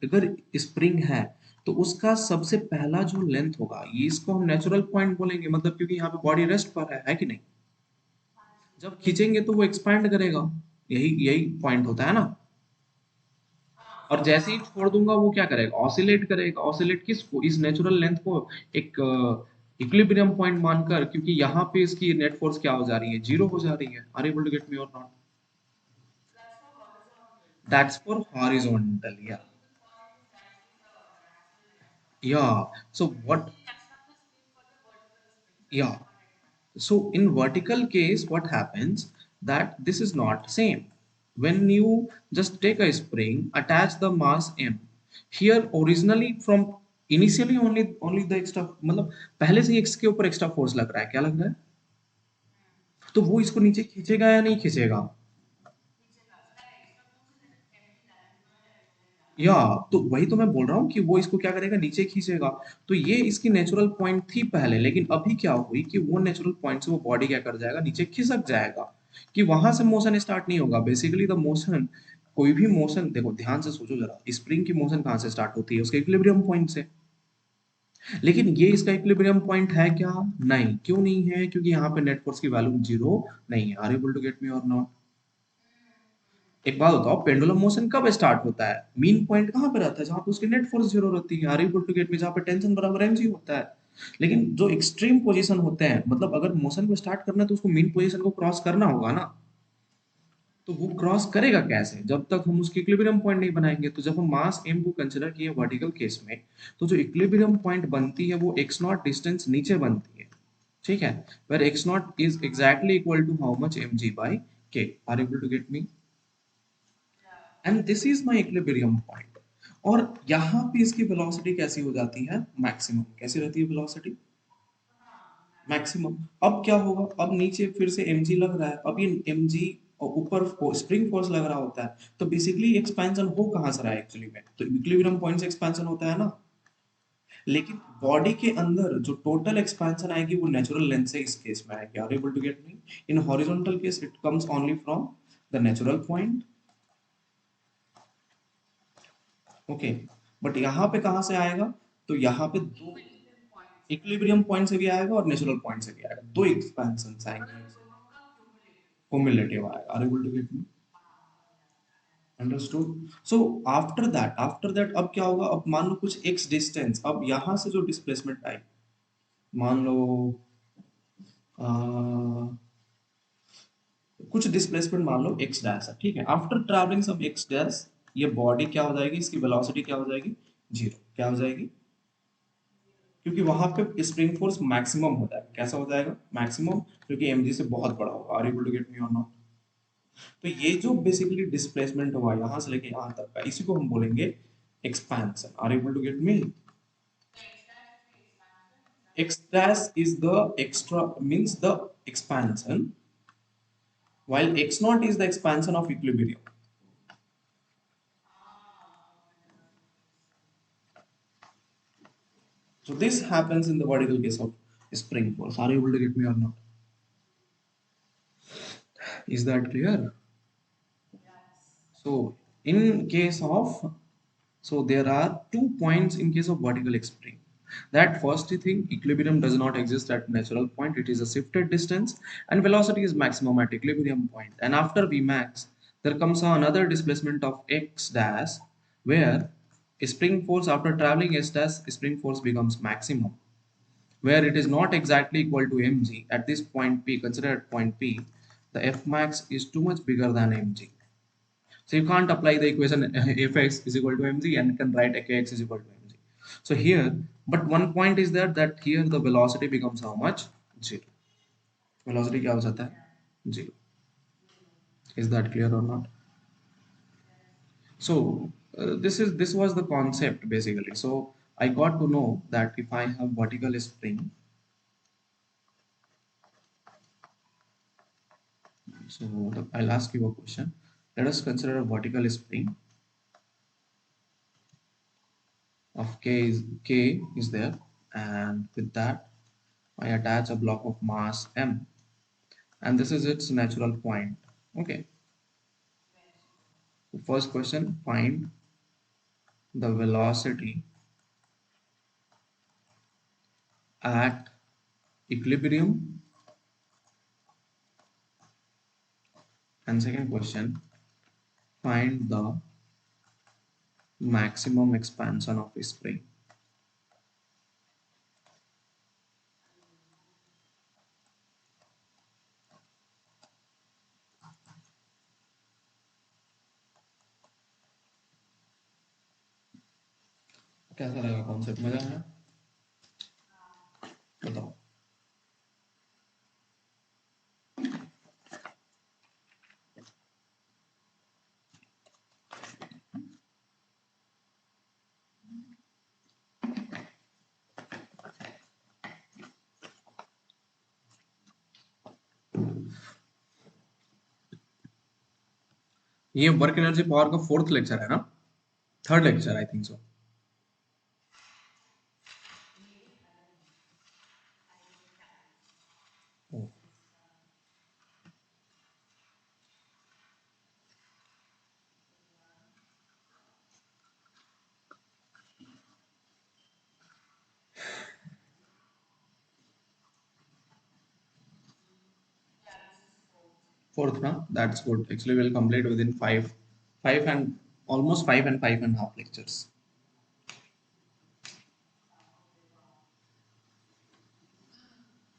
अगर स्प्रिंग है तो उसका सबसे पहला जो लेंथ होगा, ये इसको हम नेचुरल पॉइंट बोलेंगे, मतलब क्योंकि यहाँ पे बॉडी रेस्ट पर है कि नहीं। जब खींचेंगे तो वो एक्सपैंड करेगा, यही यही पॉइंट होता है ना। और जैसे ही छोड़ दूंगा वो क्या करेगा? ऑसिलेट करेगा। ऑसिलेट किसको? इस नेचुरल लेंथ को एक इक्विलिब्रियम पॉइंट मानकर, क्योंकि यहाँ पे इसकी नेट फोर्स क्या हो जा रही है? जीरो हो जा रही है। Are able to get me or not? That's for horizontal, yeah. So what? Yeah. So in vertical case, what happens that this is not same. When you just take a spring, attach the mass m. Here originally from initially only the extra, मतलब पहले से ही x के ऊपर extra force लग रहा है। क्या लग रहा है? तो वो इसको नीचे खींचेगा या नहीं खींचेगा? या तो वही तो मैं बोल रहा हूँ कि वो इसको क्या करेगा, नीचे खींचेगा। तो ये इसकी नेचुरल पॉइंट थी पहले, लेकिन अभी क्या हुई कि वो नेचुरल पॉइंट से वो बॉडी क्या कर जाएगा, नीचे खिसक जाएगा, कि वहां से मोशन स्टार्ट नहीं होगा। बेसिकली द मोशन, कोई भी मोशन, देखो ध्यान से सोचो जरा, स्प्रिंग की मोशन कहाँ से स्टार्ट होती है, उसके इक्विलिब्रियम पॉइंट से। लेकिन ये इसका इक्विलिब्रियम पॉइंट है क्या? नहीं। क्यों नहीं है? क्योंकि यहाँ पे नेट फोर्स की वैल्यू जीरो नहीं है। Are able to get me or not? एक बात बताओ, पेंडुलम मोशन कब स्टार्ट होता है? मीन पॉइंट कहाँ पे रहता है? जहां पे उसकी नेट फोर्स जीरो रहती है। आर इक्वल टू गेट में जहां पे टेंशन बराबर mg होता है। लेकिन जो एक्सट्रीम पोजीशन होते हैं, मतलब अगर मोशन को स्टार्ट करना है तो उसको मीन पोजीशन को क्रॉस करना होगा ना। तो वो क्रॉस करेगा कैसे, जब तक हम उसकी इक्विलिब्रियम पॉइंट नहीं बनाएंगे। तो जब हम मास m को कंसीडर किए वर्टिकल केस में, तो जो इक्विलिब्रियम पॉइंट बनती है वो x नॉट डिस्टेंस नीचे बनती है। ठीक है, where x not is exactly equal to how much mg by k। Are equal to get me? And this is my equilibrium point. और यहाँ पे इसकी वेलोसिटी कैसी हो जाती है? मैक्सिमम। कैसी रहती है वेलोसिटी? मैक्सिमम। अब क्या होगा, अब नीचे फिर से mg लग रहा है, अब ये mg और ऊपर स्प्रिंग फोर्स लग रहा होता है, तो बेसिकली एक्सपेंशन हो कहाँ से रहा है एक्चुअली में? तो इक्विलिब्रियम पॉइंट से एक्सपेंशन होता है ना। लेकिन बॉडी के अंदर जो टोटल एक्सपेंशन आएगी वो नेचुरल लेंथ से इस केस में आएगी। Are able to get me? In horizontal case it comes only from the natural point. Okay, but यहाँ पे कहाँ से आएगा? तो यहाँ पे दो इक्विलिब्रियम पॉइंट से भी आएगा और नेचुरल पॉइंट से भी आएगा, दो एक्सपेंशन आएंगे। क्युमुलेटिव आएगा। Are able to get me? Understood. So after that अब क्या होगा, अब मान लो कुछ एक्स डिस्टेंस, अब यहाँ से जो डिस्प्लेसमेंट आई, मान लो आ, कुछ डिस्प्लेसमेंट मान लो एक्स डैश है, ठीक है। आफ्टर ट्रैवलिंग सम एक्स डैश, ये बॉडी क्या हो जाएगी, इसकी वेलोसिटी क्या हो जाएगी? जीरो। क्या हो जाएगी? क्योंकि वहां पे स्प्रिंग फोर्स मैक्सिमम हो जाएगा। कैसा हो जाएगा? मैक्सिमम, क्योंकि mg से बहुत बड़ा होगा। Are able to get me or not? तो ये जो बेसिकली डिस्प्लेसमेंट हुआ यहाँ से लेके यहाँ तक का, इसी को हम बोलेंगे expansion. Are able to get me? x dash is the extra, means the expansion, while x naught is the expansion of equilibrium. So this happens in the vertical case of spring force. Are you able to get me or not? Is that clear? So in case of, so there are 2 points in case of vertical spring. That first thing, equilibrium does not exist at natural point. It is a shifted distance, and velocity is maximum at equilibrium point. And after Vmax, there comes another displacement of x dash, where spring force after traveling s dash, spring force becomes maximum, where it is not exactly equal to mg. At this point P, consider at point P, the F max is too much bigger than mg. So you can't apply the equation fx is equal to mg and can write kx is equal to mg. So here, but one point is there, that here the velocity becomes how much? Zero. Velocity क्या हो जाता है? Zero. Is that clear or not? So this was the concept basically. So I got to know that if I have vertical spring, so I'll ask you a question. Let us consider a vertical spring of k is there, and with that I attach a block of mass m, and this is its natural point. Okay. The first question, find the velocity at equilibrium, and second question, find the maximum expansion of a spring. कैसा लगा concept? मजा आया? बताओ। ये work energy power का fourth lecture है ना? Third lecture, I think so. Oh. Fourth, na? That's good. Actually, we'll complete within five and almost 5 and 5.5 lectures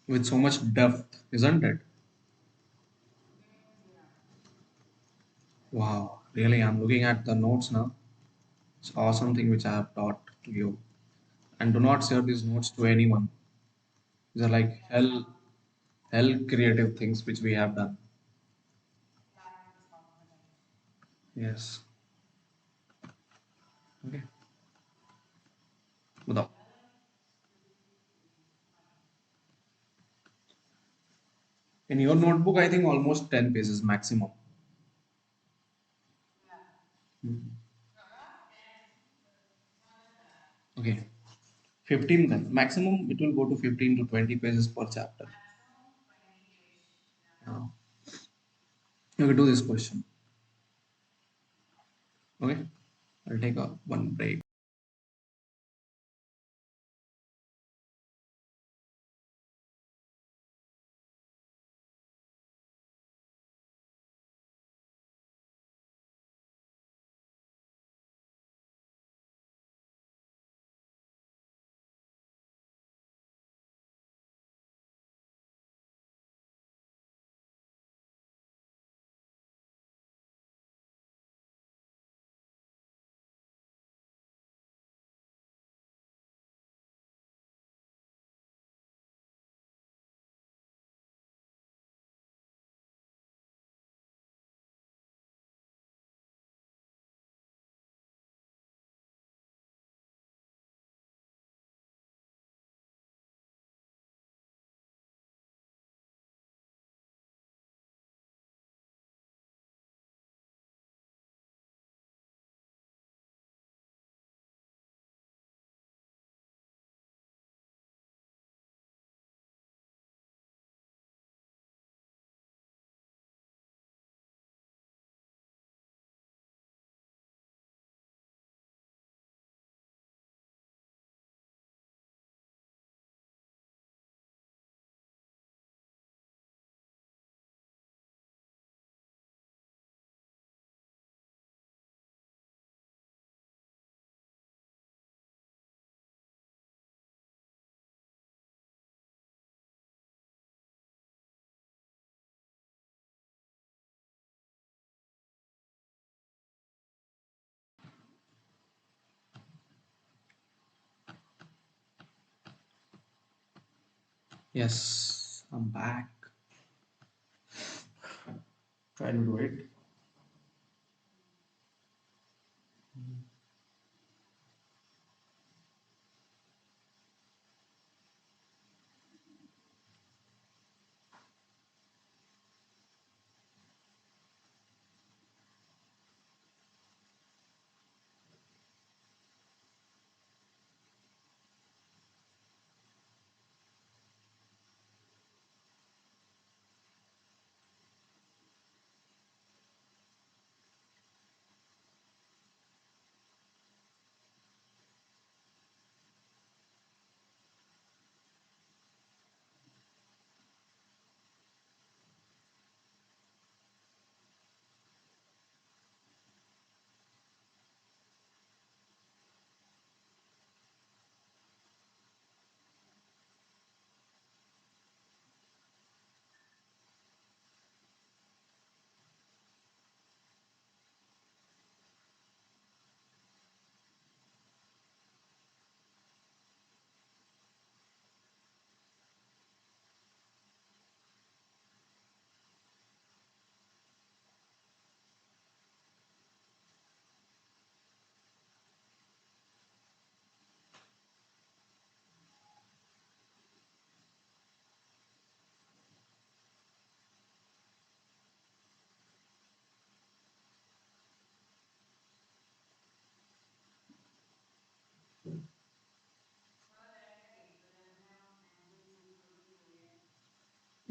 with so much depth, isn't it? Wow, really, I'm looking at the notes now. It's awesome thing which I have taught to you. And do not share these notes to anyone. These are like hell creative things which we have done. Yes. Okay. Without. In your notebook, I think almost 10 pages maximum. Mhm. Okay. 15 then. Maximum it will go to 15 to 20 pages per chapter. Now, you can do this question. Okay. I'll take a one break. Yes, I'm back. Try to do it.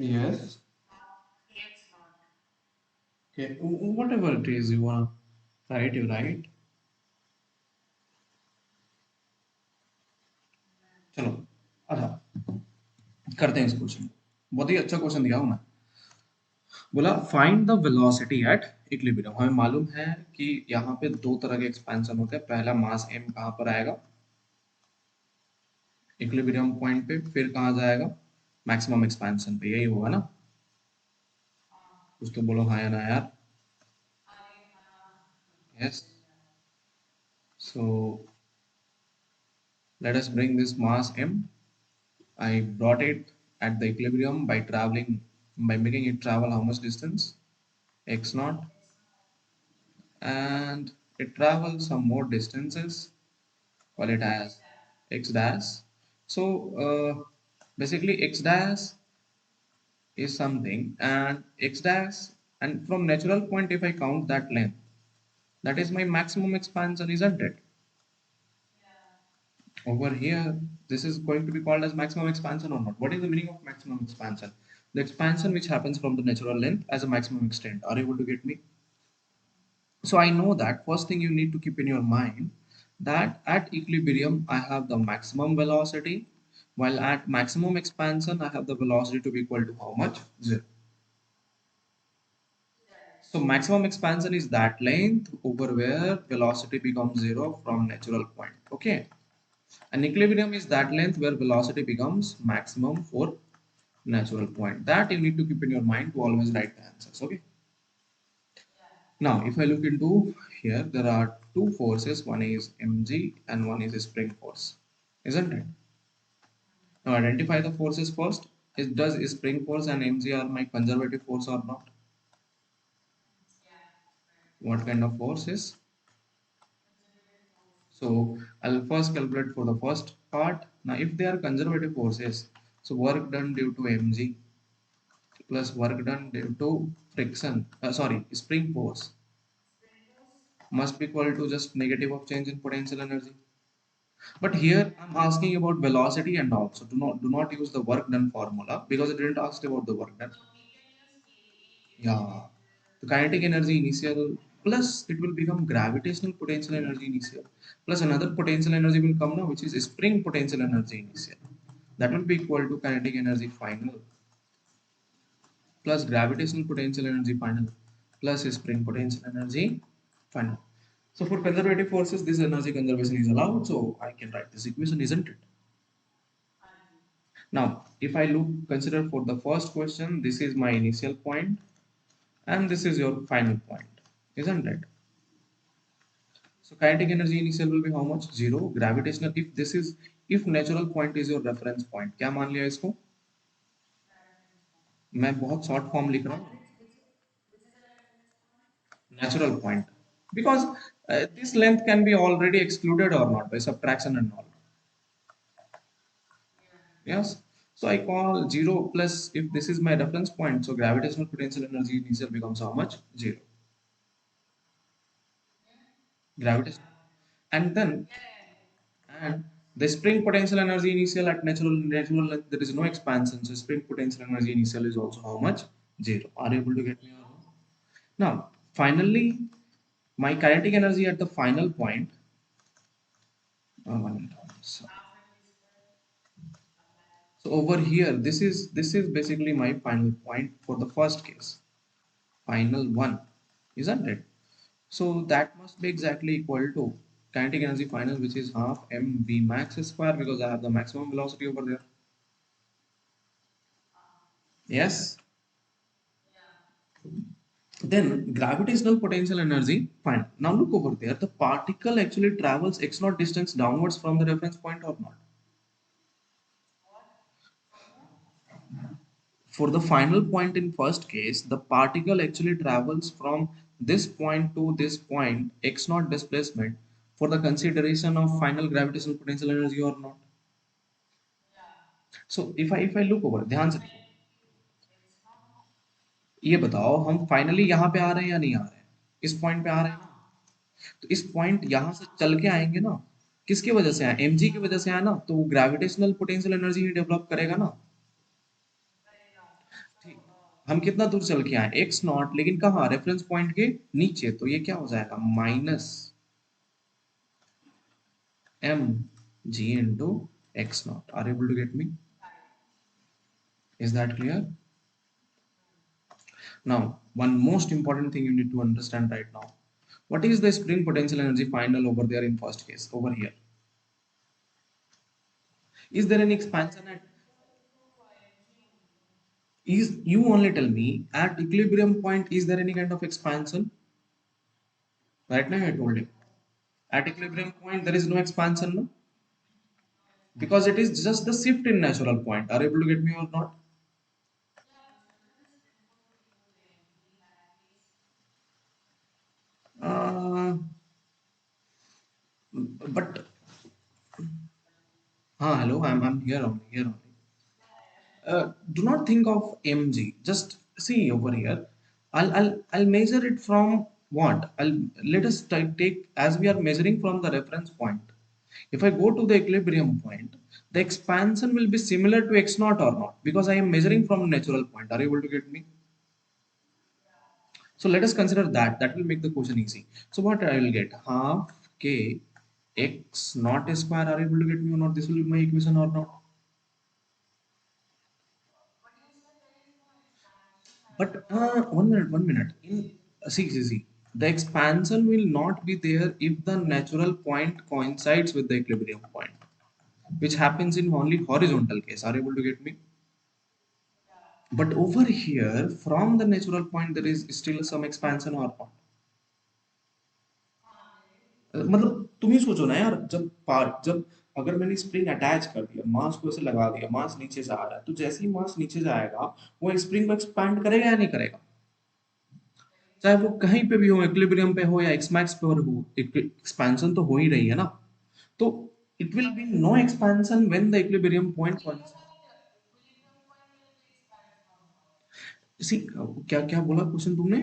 Yes. Okay. Whatever it is you wanna write, you write. चलो अच्छा करते हैं इस question को। बहुत ही अच्छा question दिया हूं मैं। बोला find the velocity at equilibrium. हमें मालूम है कि यहाँ पे दो तरह के एक्सपेंशन होते हैं। पहला मास m कहाँ पर आएगा? इक्विलिब्रियम पॉइंट पे। फिर कहाँ जाएगा? मैक्सिमम एक्सपेंशन पे। यही होगा ना? कुछ तो बोलो हाँ या ना यार। Yes. So let us bring this mass m. I brought it at the equilibrium by making it travel how much distance? X naught. And it travels some more distances. Call it as x dash. So basically x dash is something, and x dash, and from natural point if I count that length, that is my maximum expansion, isn't it? Over here, this is going to be called as maximum expansion or not? What is the meaning of maximum expansion? The expansion which happens from the natural length as a maximum extent. Are you able to get me? So I know that first thing you need to keep in your mind that at equilibrium I have the maximum velocity, while at maximum expansion I have the velocity to be equal to how much? Zero. So maximum expansion is that length over where velocity becomes zero from natural point. Okay. And equilibrium is that length where velocity becomes maximum for natural point. That you need to keep in your mind to always write the answers. Okay. Now, if I look into here, there are two forces. One is mg and one is a spring force, isn't it? Now, identify the forces first. Does spring force and mg are my conservative force or not? What kind of force is? So, I'll first calculate for the first part. Now, if they are conservative forces, so work done due to mg plus work done due to spring force must be equal to just negative of change in potential energy. But here I'm asking about velocity and all. So do not use the work done formula because it didn't ask about the work done. Yeah. The kinetic energy initial plus it will become gravitational potential energy initial plus another potential energy will come now, which is spring potential energy initial. That will be equal to kinetic energy final plus gravitational potential energy final plus spring potential energy final. So for conservative forces, this energy conservation is allowed. So I can write this equation, isn't it? Now, if I consider for the first question, this is my initial point and this is your final point, isn't it? So kinetic energy initial will be how much? Zero. Gravitational, if natural point is your reference point, क्या मान लिया इसको? मैं बहुत short form लिख रहा हूँ. Natural point, because this length can be already excluded or not by subtraction and all. Yes. So I call zero plus if this is my reference point. So gravitational potential energy initial becomes how much? Zero. Gravitational. And then and the spring potential energy initial at natural length there is no expansion. So spring potential energy initial is also how much? Zero. Are you able to get me or no? Now finally my kinetic energy at the final point. One minute. So over here, this is basically my final point for the first case, final one, isn't it? So that must be exactly equal to kinetic energy final, which is half mv max square because I have the maximum velocity over there. Yes. Then gravitational potential energy, fine. Now look over there. The particle actually travels x naught distance downwards from the reference point or not? For the final point in first case, the particle actually travels from this point to this point, x naught displacement, for the consideration of final gravitational potential energy or not. So if I look over, ध्यान से देखो, ये बताओ हम finally यहाँ पे आ रहे हैं या नहीं आ रहे हैं? इस पॉइंट पे आ रहे हैं ना? तो इस पॉइंट यहाँ से चल के आएंगे ना? किसकी वजह से आए? mg की वजह से आया ना? तो ग्रेविटेशनल पोटेंशियल एनर्जी ही डेवलप करेगा ना? हम कितना दूर चल के आए एक्स नॉट, लेकिन कहाँ, रेफरेंस पॉइंट के नीचे, तो ये क्या हो जाएगा minus m g into x not. Are able to get me? Is that clear? Now, one most important thing you need to understand right now. What is the spring potential energy final over there in first case, over here? Is there any expansion at, is, you only tell me, at equilibrium point, is there any kind of expansion? Right now I told you. At equilibrium point, there is no expansion, no? Because it is just the shift in natural point. Are you able to get me or not? Uh, but, hello, I'm here only, here only. Do not think of mg. Just see over here. I'll measure it from what? Let us take, as we are measuring from the reference point. If I go to the equilibrium point, the expansion will be similar to x naught or not, because I am measuring from natural point. Are you able to get me? So let us consider that. That will make the question easy. So what I will get? Half k x naught square. Are you able to get me or not? This will be my equation or not? But one minute, one minute. See. The expansion will not be there if the natural point coincides with the equilibrium point, which happens in only horizontal case. Are you able to get me? But over here, from the natural point, there is still some expansion or not. मतलब तुम ही सोचो ना यार, जब अगर मैंने spring attach कर दिया, मास को ऐसे लगा दिया, मास नीचे से आ रहा है, तो जैसे ही मास नीचे जाएगा, वो स्प्रिंग को एक्सपैंड करेगा या नहीं करेगा? चाहे वो कहीं पे भी हो, इक्विलिब्रियम पे हो या एक्स मैक्स पे हो, एक्सपेंशन तो हो ही रही है ना. तो it will be no expansion when the equilibrium point. See, क्या क्या बोला क्वेश्चन तुमने?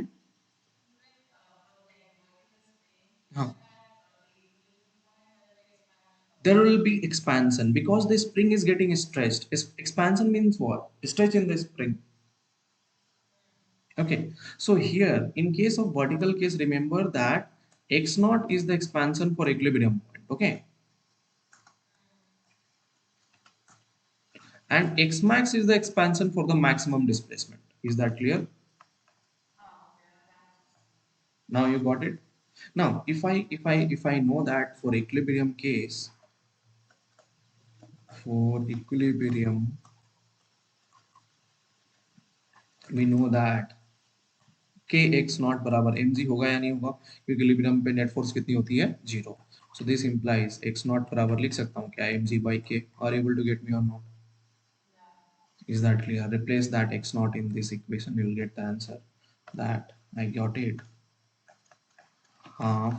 हाँ, there will be expansion because the spring is getting stretched. Expansion means what? Stretch in the spring. Okay, so here in case of vertical case, remember that x naught is the expansion for equilibrium point. Okay, and x max is the expansion for the maximum displacement. Is that clear? Now you got it. Now if I know that for equilibrium case, for equilibrium we know that k x not बराबर mg होगा या नहीं होगा? Equilibrium पे net force कितनी होती है? Zero. So this implies x not बराबर लिख सकता हूँ क्या, mg by k. Are able to get me or not? Is that clear? Replace that x naught in this equation, you will get the answer. That I got it. Half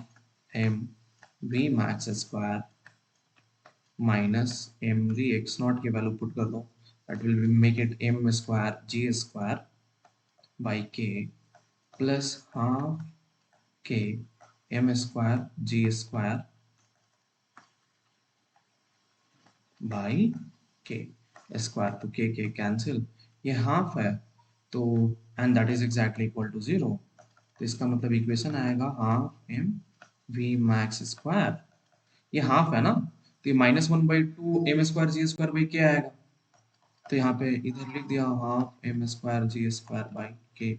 m v max square minus mg x naught की value put कर दो. That will make it m square g square by k plus half k m square g square by k square. तो k cancel, ये half है, तो and that is exactly equal to zero. तो इसका मतलब equation आएगा half m v max square. ये half है ना, तो ये -1/2 m square g square by k आएगा. तो यहाँ पे इधर लिख दिया half m square g square by k.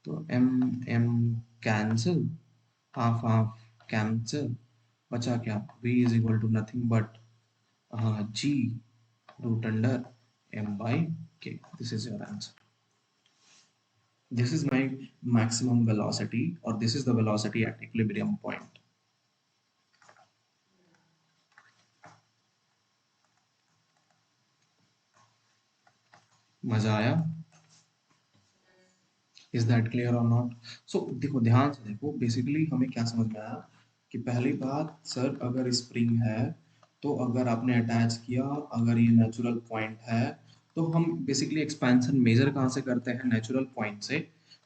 तो m m cancel, half half cancel, बचा क्या? v is equal to nothing but g root under m by k. This is your answer. This is my maximum velocity, or this is the velocity at equilibrium point. मजा आया? Is that clear और not? सो देखो, ध्यान से देखो, basically हमें क्या समझ में आया कि पहली बात, सर अगर स्प्रिंग है, तो अगर आपने अटैच किया, अगर ये नेचुरल पॉइंट है, तो हम बेसिकली एक्सपेंशन मेजर कहाँ से करते हैं? नेचुरल पॉइंट से.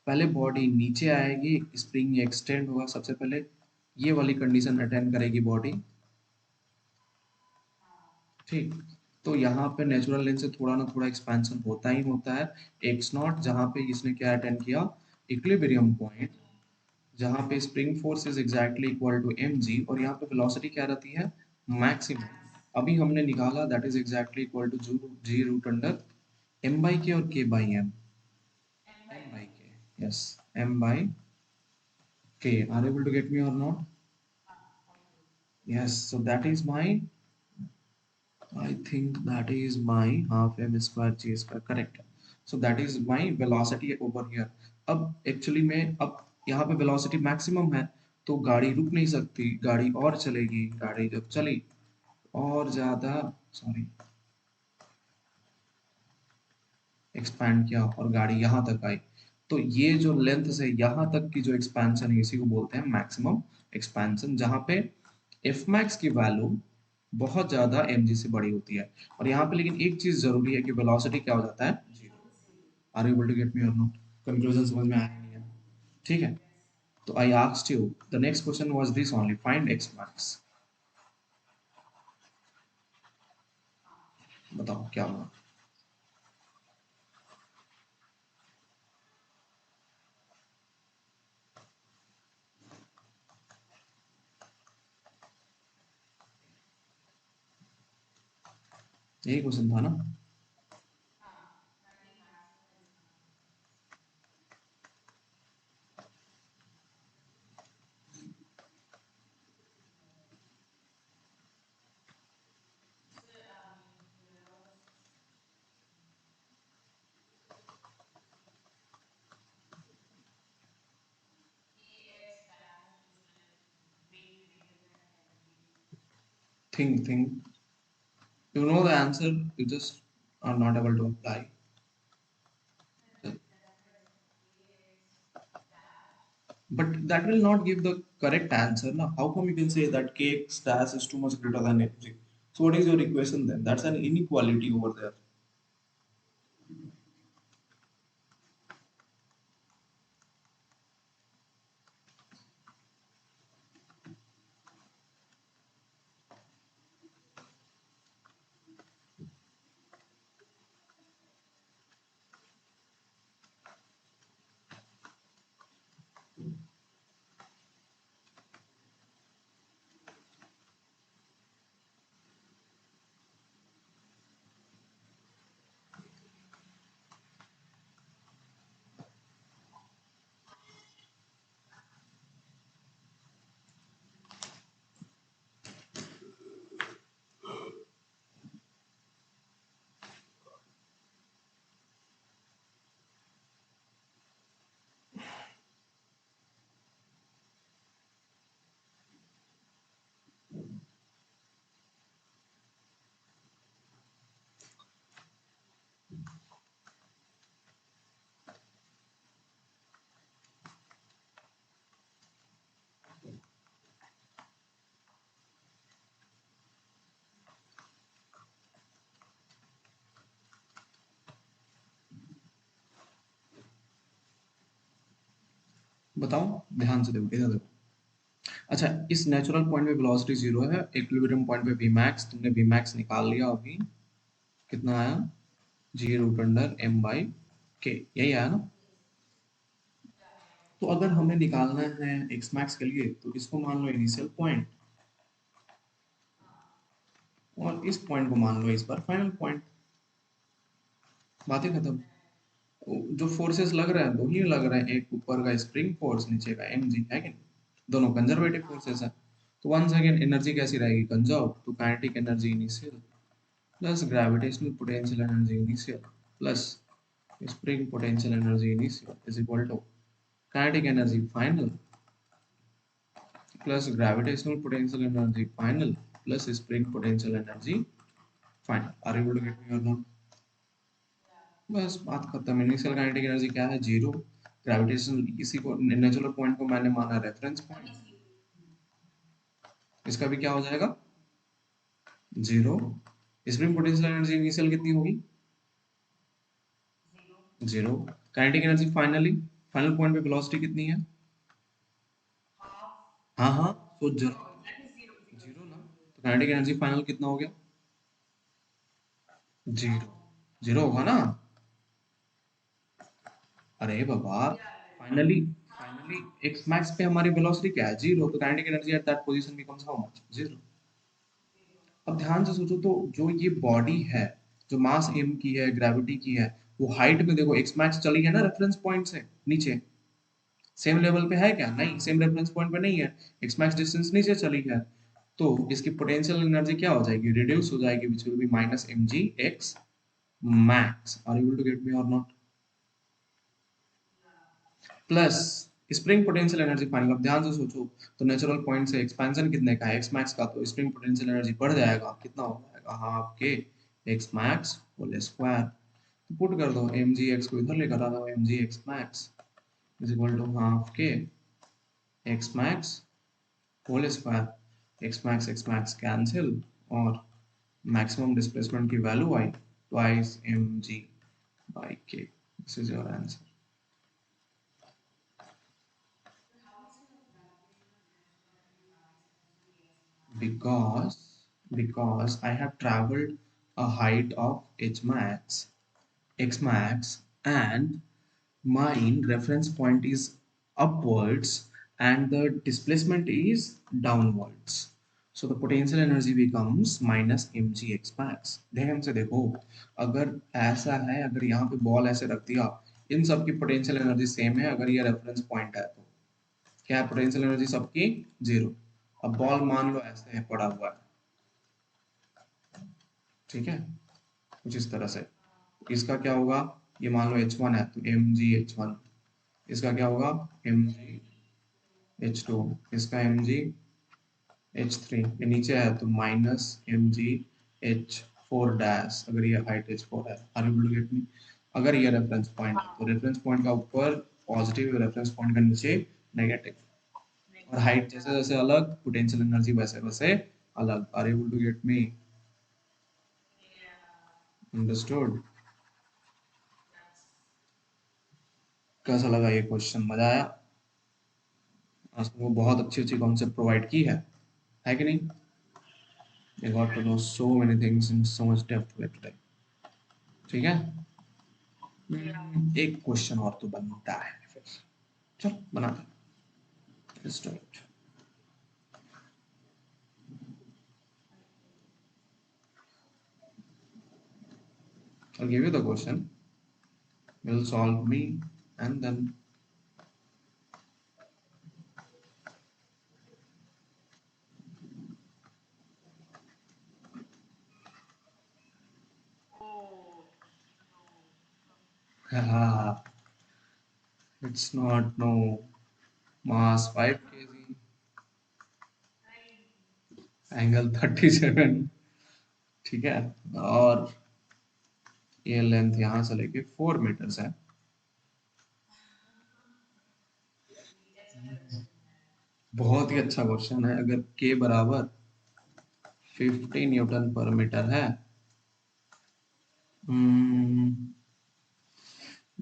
पहले बॉडी नीचे आएगी, स्प्रिंग एक्सटेंड होगा, सबसे पहले ये वाली कंडीशन अटेंड करेगी बॉडी. ठीक, तो यहाँ पे नेचुरल लेंथ से थोड़ा ना थोड़ा एक्सपेंशन होता ही होता है। एक्स नॉट जहाँ पे इसने क्या अटेंड किया, इक्विलिब्रियम पॉइंट, जहाँ पे spring force is exactly equal to m g, और यहाँ पे वेलोसिटी क्या रहती है, मैक्सिमम। अभी हमने निकाला that is exactly equal to g root under m by k or k by m, m by k, yes, m by k. Are able to get me or not? Yes, so that is my, I think that is my half m square g square, correct. So that is my velocity over here. अब actually में अब यहाँ पे velocity maximum है, तो गाड़ी रुक नहीं सकती, गाड़ी और चलेगी। गाड़ी जब चली और ज्यादा, सॉरी, एक्सपैंड किया और गाड़ी यहाँ तक आई, तो ये जो लेंथ से यहाँ तक की जो एक्सपेंशन है इसी को बोलते हैं मैक्सिमम एक्सपेंशन, जहाँ पे एफ मैक्स की वैल्यू बहुत ज्यादा एम जी से बड़ी होती है। और यहाँ पे लेकिन एक चीज जरूरी है कि वेलोसिटी क्या हो जाता है, zero. Are you able to get me or not? Conclusion समझ में आया नहीं है? ठीक है, तो I asked you, the next question was this only, find x max. बताओ क्या हुआ। यही क्वेश्चन था ना? Think, you know the answer, you just are not able to apply. But that will not give the correct answer. Now, how come you can say that kx dash is too much greater than mg? So what is your equation then? That's an inequality over there. बताओ, ध्यान से देखो, इधर देखो। अच्छा, इस natural point पे velocity zero है, इक्विलिब्रियम पॉइंट पे वी मैक्स, तुमने वी मैक्स निकाल लिया अभी। कितना आया? जी रूट अंडर एम बाई के, यही आया ना? तो अगर हमें निकालना है एक्स मैक्स के लिए, तो इसको मान लो इनिशियल पॉइंट, और इस पॉइंट को मान लो इस बार फाइनल पॉइंट। बातें खत्म। जो फोर्सेस लग रहे हैं दो ही लग रहे हैं, एक ऊपर का स्प्रिंग फोर्स, नीचे का एम जी, है कि नहीं? दोनों कंजर्वेटिव फोर्सेस हैं। तो वंस अगेन एनर्जी कैसी रहेगी, कंजर्व, तो kinetic energy initial plus gravitational potential energy initial plus spring potential energy initial is equal to kinetic energy final plus gravitational potential energy final plus spring potential energy final. Are you able to get me or not? बस बात खत्म। Initial kinetic energy क्या है, zero. Gravitational, इसी को natural point को मैंने माना रेफरेंस पॉइंट, इसका भी क्या हो जाएगा, zero. Spring potential energy initial कितनी होगी, zero. Kinetic energy finally, final point पे वेलोसिटी कितनी है, हाँ हाँ, तो जीरो ना, तो काइनेटिक एनर्जी फाइनल कितना हो गया, जीरो। जीरो होगा ना? अरे बाबा, फाइनली फाइनली एक्स मैक्स पे हमारी वेलोसिटी क्या है? जीरो। तो kinetic energy at that position becomes how much? Zero. अब ध्यान से सोचो तो, जो ये बॉडी है, जो मास एम की है, ग्रेविटी की है, वो हाइट में देखो एक्स मैक्स चली है ना रेफरेंस पॉइंट से नीचे। सेम लेवल पे है क्या? नहीं, सेम रेफरेंस पॉइंट पे नहीं है। एक्स मैक्स डिस्टेंस नीचे चली है। तो इसकी पोटेंशियल एनर्जी क्या हो जाएगी? रिड्यूस हो जाएगी, which will be minus m g x max. Are you able to get me or not? Plus spring potential energy final. अब ध्यान से सोचो तो, नेचुरल पॉइंट से एक्सपेंशन कितने का है? एक्स मैक्स का। तो स्प्रिंग पोटेंशियल एनर्जी बढ़ जाएगा, कितना हो जाएगा? Half k x max whole square. तो पुट कर दो, एम जी एक्स को इधर लेकर आ दो, m g x max is equal to half k x max whole square. X max cancel, और मैक्सिमम डिस्प्लेसमेंट की वैल्यू आई twice m g by k. This is your answer. because because I have traveled a height of h max, x max, and mine reference point is upwards and the displacement is downwards. So the potential energy becomes minus mg x max. ध्यान से देखो, अगर ऐसा है, अगर यहाँ पे ball ऐसे रख दिया, इन सब की पोटेंशियल एनर्जी सेम है। अगर ये रेफरेंस पॉइंट है तो क्या है? पोटेंशियल एनर्जी सबकी जीरो। अब बॉल मान लो ऐसे है पड़ा हुआ है, ठीक है, कुछ इस तरह से। इसका क्या होगा? ये मान लो h1 है तो एम जी एच वन। इसका क्या होगा? M g h two. इसका एम जी एच थ्री। ये नीचे है तो minus m g h four dash, अगर ये हाइट एच फोर है। Are you able to get me? अगर ये रेफरेंस पॉइंट है तो रेफरेंस पॉइंट का ऊपर पॉजिटिव, रेफरेंस पॉइंट का नीचे नेगेटिव। और हाइट जैसे जैसे अलग, पोटेंशियल एनर्जी वैसे वैसे अलग। Are you able to get me? Understood? कैसा लगा ये क्वेश्चन? मजा आया? आज तुमको बहुत अच्छी अच्छी कॉन्सेप्ट प्रोवाइड की है कि नहीं? You got to know so many things in so much depth with today. ठीक है? एक क्वेश्चन और तो बनता है फिर। चल बनाते हैं। Let's do it. I'll give you the question. You'll solve me, and then it's not no mass 5 kg, angle 37, ठीक है, और ये लेंथ यहाँ से लेके 4 मीटर्स है। बहुत ही अच्छा क्वेश्चन है। अगर k बराबर 50 न्यूटन पर मीटर है,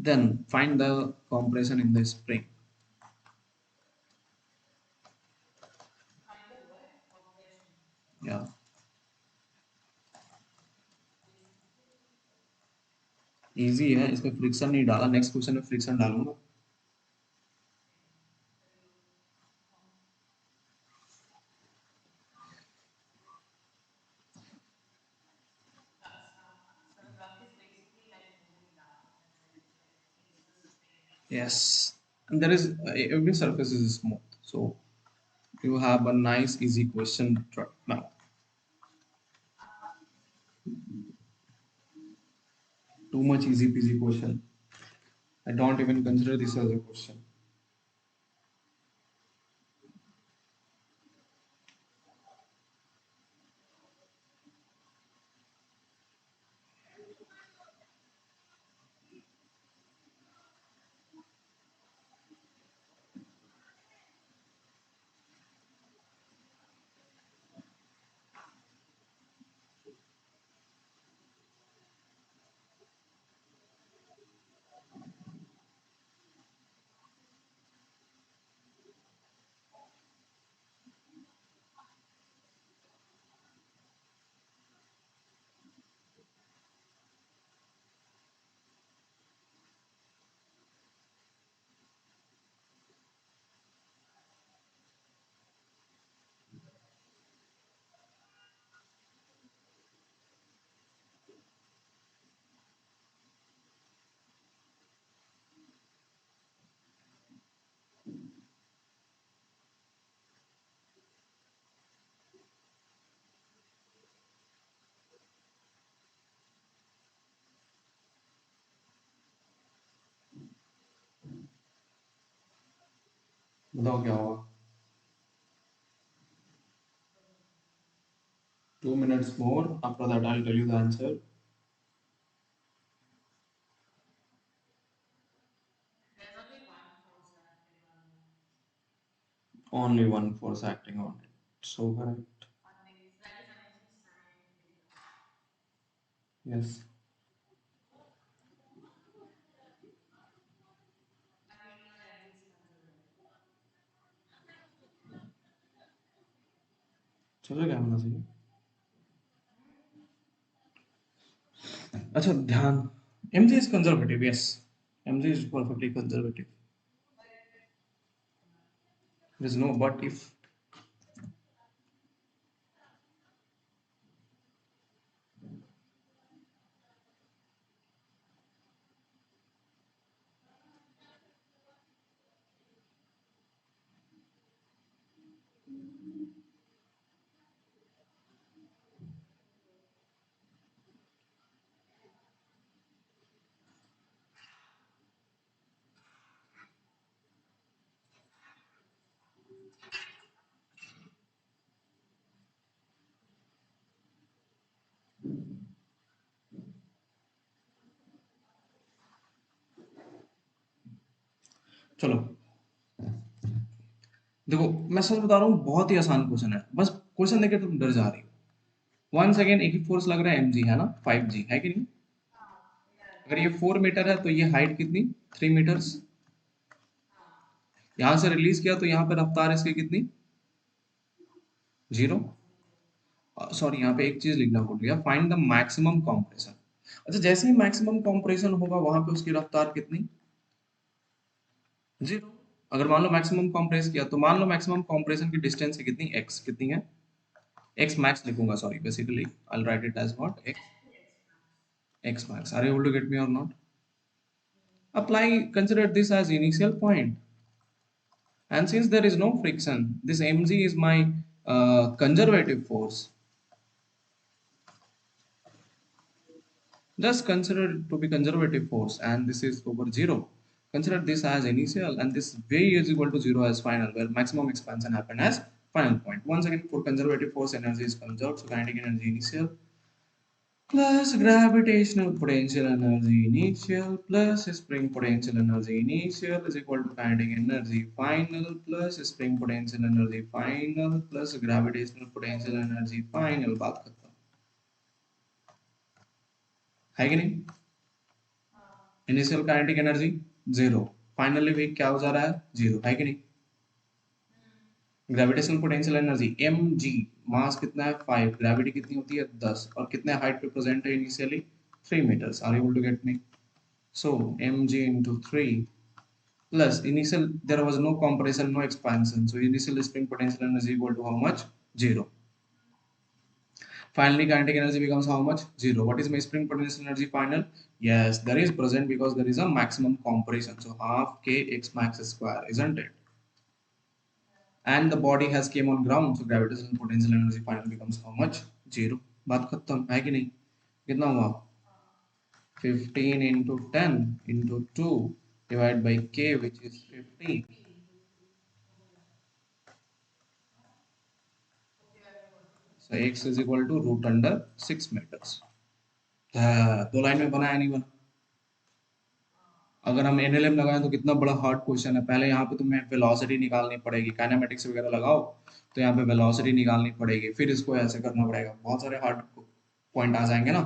then find the compression in the spring. Yeah, easy है, इसमें फ्रिक्शन नहीं डाला। नेक्स्ट क्वेश्चन में फ्रिक्शन डालूंगा। Yes, and there is every surface is smooth, so you have a nice easy question now. Too much easy peasy question. I don't even consider this as a question. बताओ क्या होगा? 2 minutes more. After that, I'll tell you the answer. Only one force acting on it. So correct. Yes. चलो क्या होना चाहिए? अच्छा ध्यान. mg is conservative. Yes. mg is perfectly conservative. There is no but if. चलो देखो, मैं सच बता रहा हूँ, बहुत ही आसान क्वेश्चन है. बस क्वेश्चन देखे तुम डर जा रही हो. 1 सेकेंड, एक ही फोर्स लग रहा है, mg है ना, 5g है कि नहीं? अगर ये 4 मीटर है तो ये हाइट कितनी? 3 मीटर्स. यहाँ से रिलीज किया तो यहाँ पे रफ्तार इसकी कितनी? 0. सॉरी, यहाँ पे एक चीज लिखना भूल गया. Find the maximum compression. अच्छा, जैसे ही मैक्सिमम कॉम्प्रेशन होगा वहां पे उसकी रफ्तार कितनी? 0. अगर मान लो मैक्सिमम कॉम्प्रेस किया तो मान लो मैक्सिमम कॉम्प्रेशन की डिस्टेंस है कितनी? x कितनी है? x मैक्स लिखूंगा, sorry, basically I will write it as what? x max. Are you able to get me or not? Apply, consider this as initial point. And since there is no friction, this mg is my conservative force. Just consider it to be conservative force, and this is over 0. Consider this as initial, and this v is equal to 0 as final, where maximum expansion happen as final point. Once again, for conservative force, energy is conserved, so kinetic energy initial plus gravitational potential energy initial plus spring potential energy initial is equal to kinetic energy final plus spring potential energy final plus gravitational potential energy final. बात खत्म है कि नहीं? Initial kinetic energy 0, finally वेग क्या हो जा रहा है? 0, है कि नहीं? ग्रेविटेशनल पोटेंशियल एनर्जी mg, मास कितना है? 5, ग्रेविटी कितनी होती है? 10, और कितने हाइट पे प्रेजेंट है initially? 3 metres. Are you able to get me? So mg into 3 plus initial, there was no compression, no expansion, so initial spring potential energy equal to how much? 0. Finally kinetic energy becomes how much? 0. What is my spring potential energy final? Yes, there is present because there is a maximum compression, so half k x max square, isn't it? And the body has came on ground, so gravitational potential energy final becomes how much? 0. बात खत्म है कि नहीं? कितना हुआ? 15 into 10 into 2 divided by k, which is 50. So x is equal to root under 6 meters. दो line में बना है नहीं बना? अगर हम एनएलएम लगाएं तो कितना बड़ा हार्ड क्वेश्चन है. पहले यहाँ पे तुम्हें वेलोसिटी निकालनी पड़ेगी, काइनेमेटिक्स वगैरह लगाओ तो यहाँ पे वेलोसिटी निकालनी पड़ेगी, फिर इसको ऐसे करना पड़ेगा, बहुत सारे हार्ड पॉइंट आ जाएंगे ना.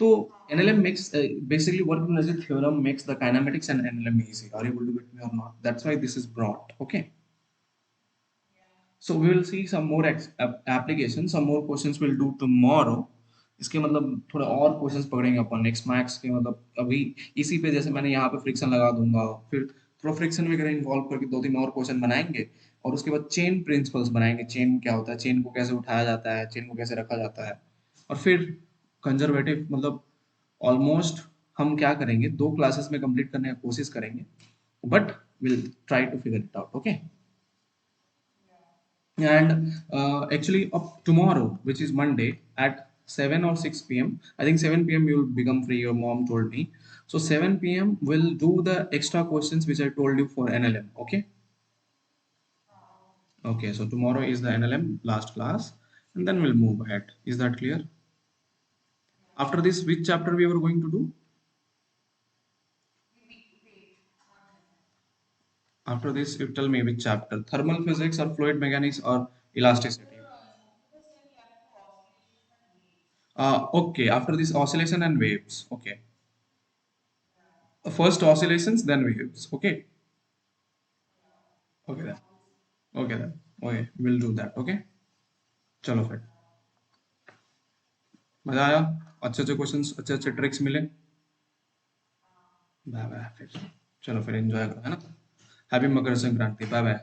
तो NLM makes basically what energy theorem makes the kinematics and NLM easy. Are you able to get me or not? That's why this is brought. Okay. So we will see some more applications, some more questions we'll do tomorrow. इसके मतलब थोड़ा और questions पकड़ेंगे अपन next max के. मतलब अभी इसी पे जैसे मैंने यहाँ पे फ्रिक्शन लगा दूंगा, फिर थोड़ा फ्रिक्शन वगैरह इन्वॉल्व करके 2-3 और क्वेश्चन बनाएंगे, और उसके बाद चेन प्रिंसिपल्स बनाएंगे. चेन क्या होता है, चेन को कैसे उठाया जाता है, चेन को कैसे रखा जाता है, और फिर कंजर्वेटिव मतलब ऑलमोस्ट हम क्या करेंगे, 2 क्लासेस में कंप्लीट करने की कोशिश करेंगे, but will try to figure it out. Okay. And actually up tomorrow, which is Monday, at 7 or 6 p.m. I think 7 p.m. you'll become free, your mom told me. So 7 p.m. we'll do the extra questions which I told you for NLM. Okay. Okay, so tomorrow is the NLM last class, and then we'll move ahead. Is that clear? After this, which chapter we were going to do? After this, you tell me which chapter. Thermal physics or fluid mechanics or elasticity? Okay, after this oscillation and waves. Okay. First oscillations, then waves. Okay. Okay then. Okay then. Okay, we'll do that. Okay. चलो फिर मजा आया अच्छे अच्छे questions अच्छे अच्छे tricks मिले bye bye फिर चलो फिर एंजॉय करो है ना happy Makar Sankranti bye bye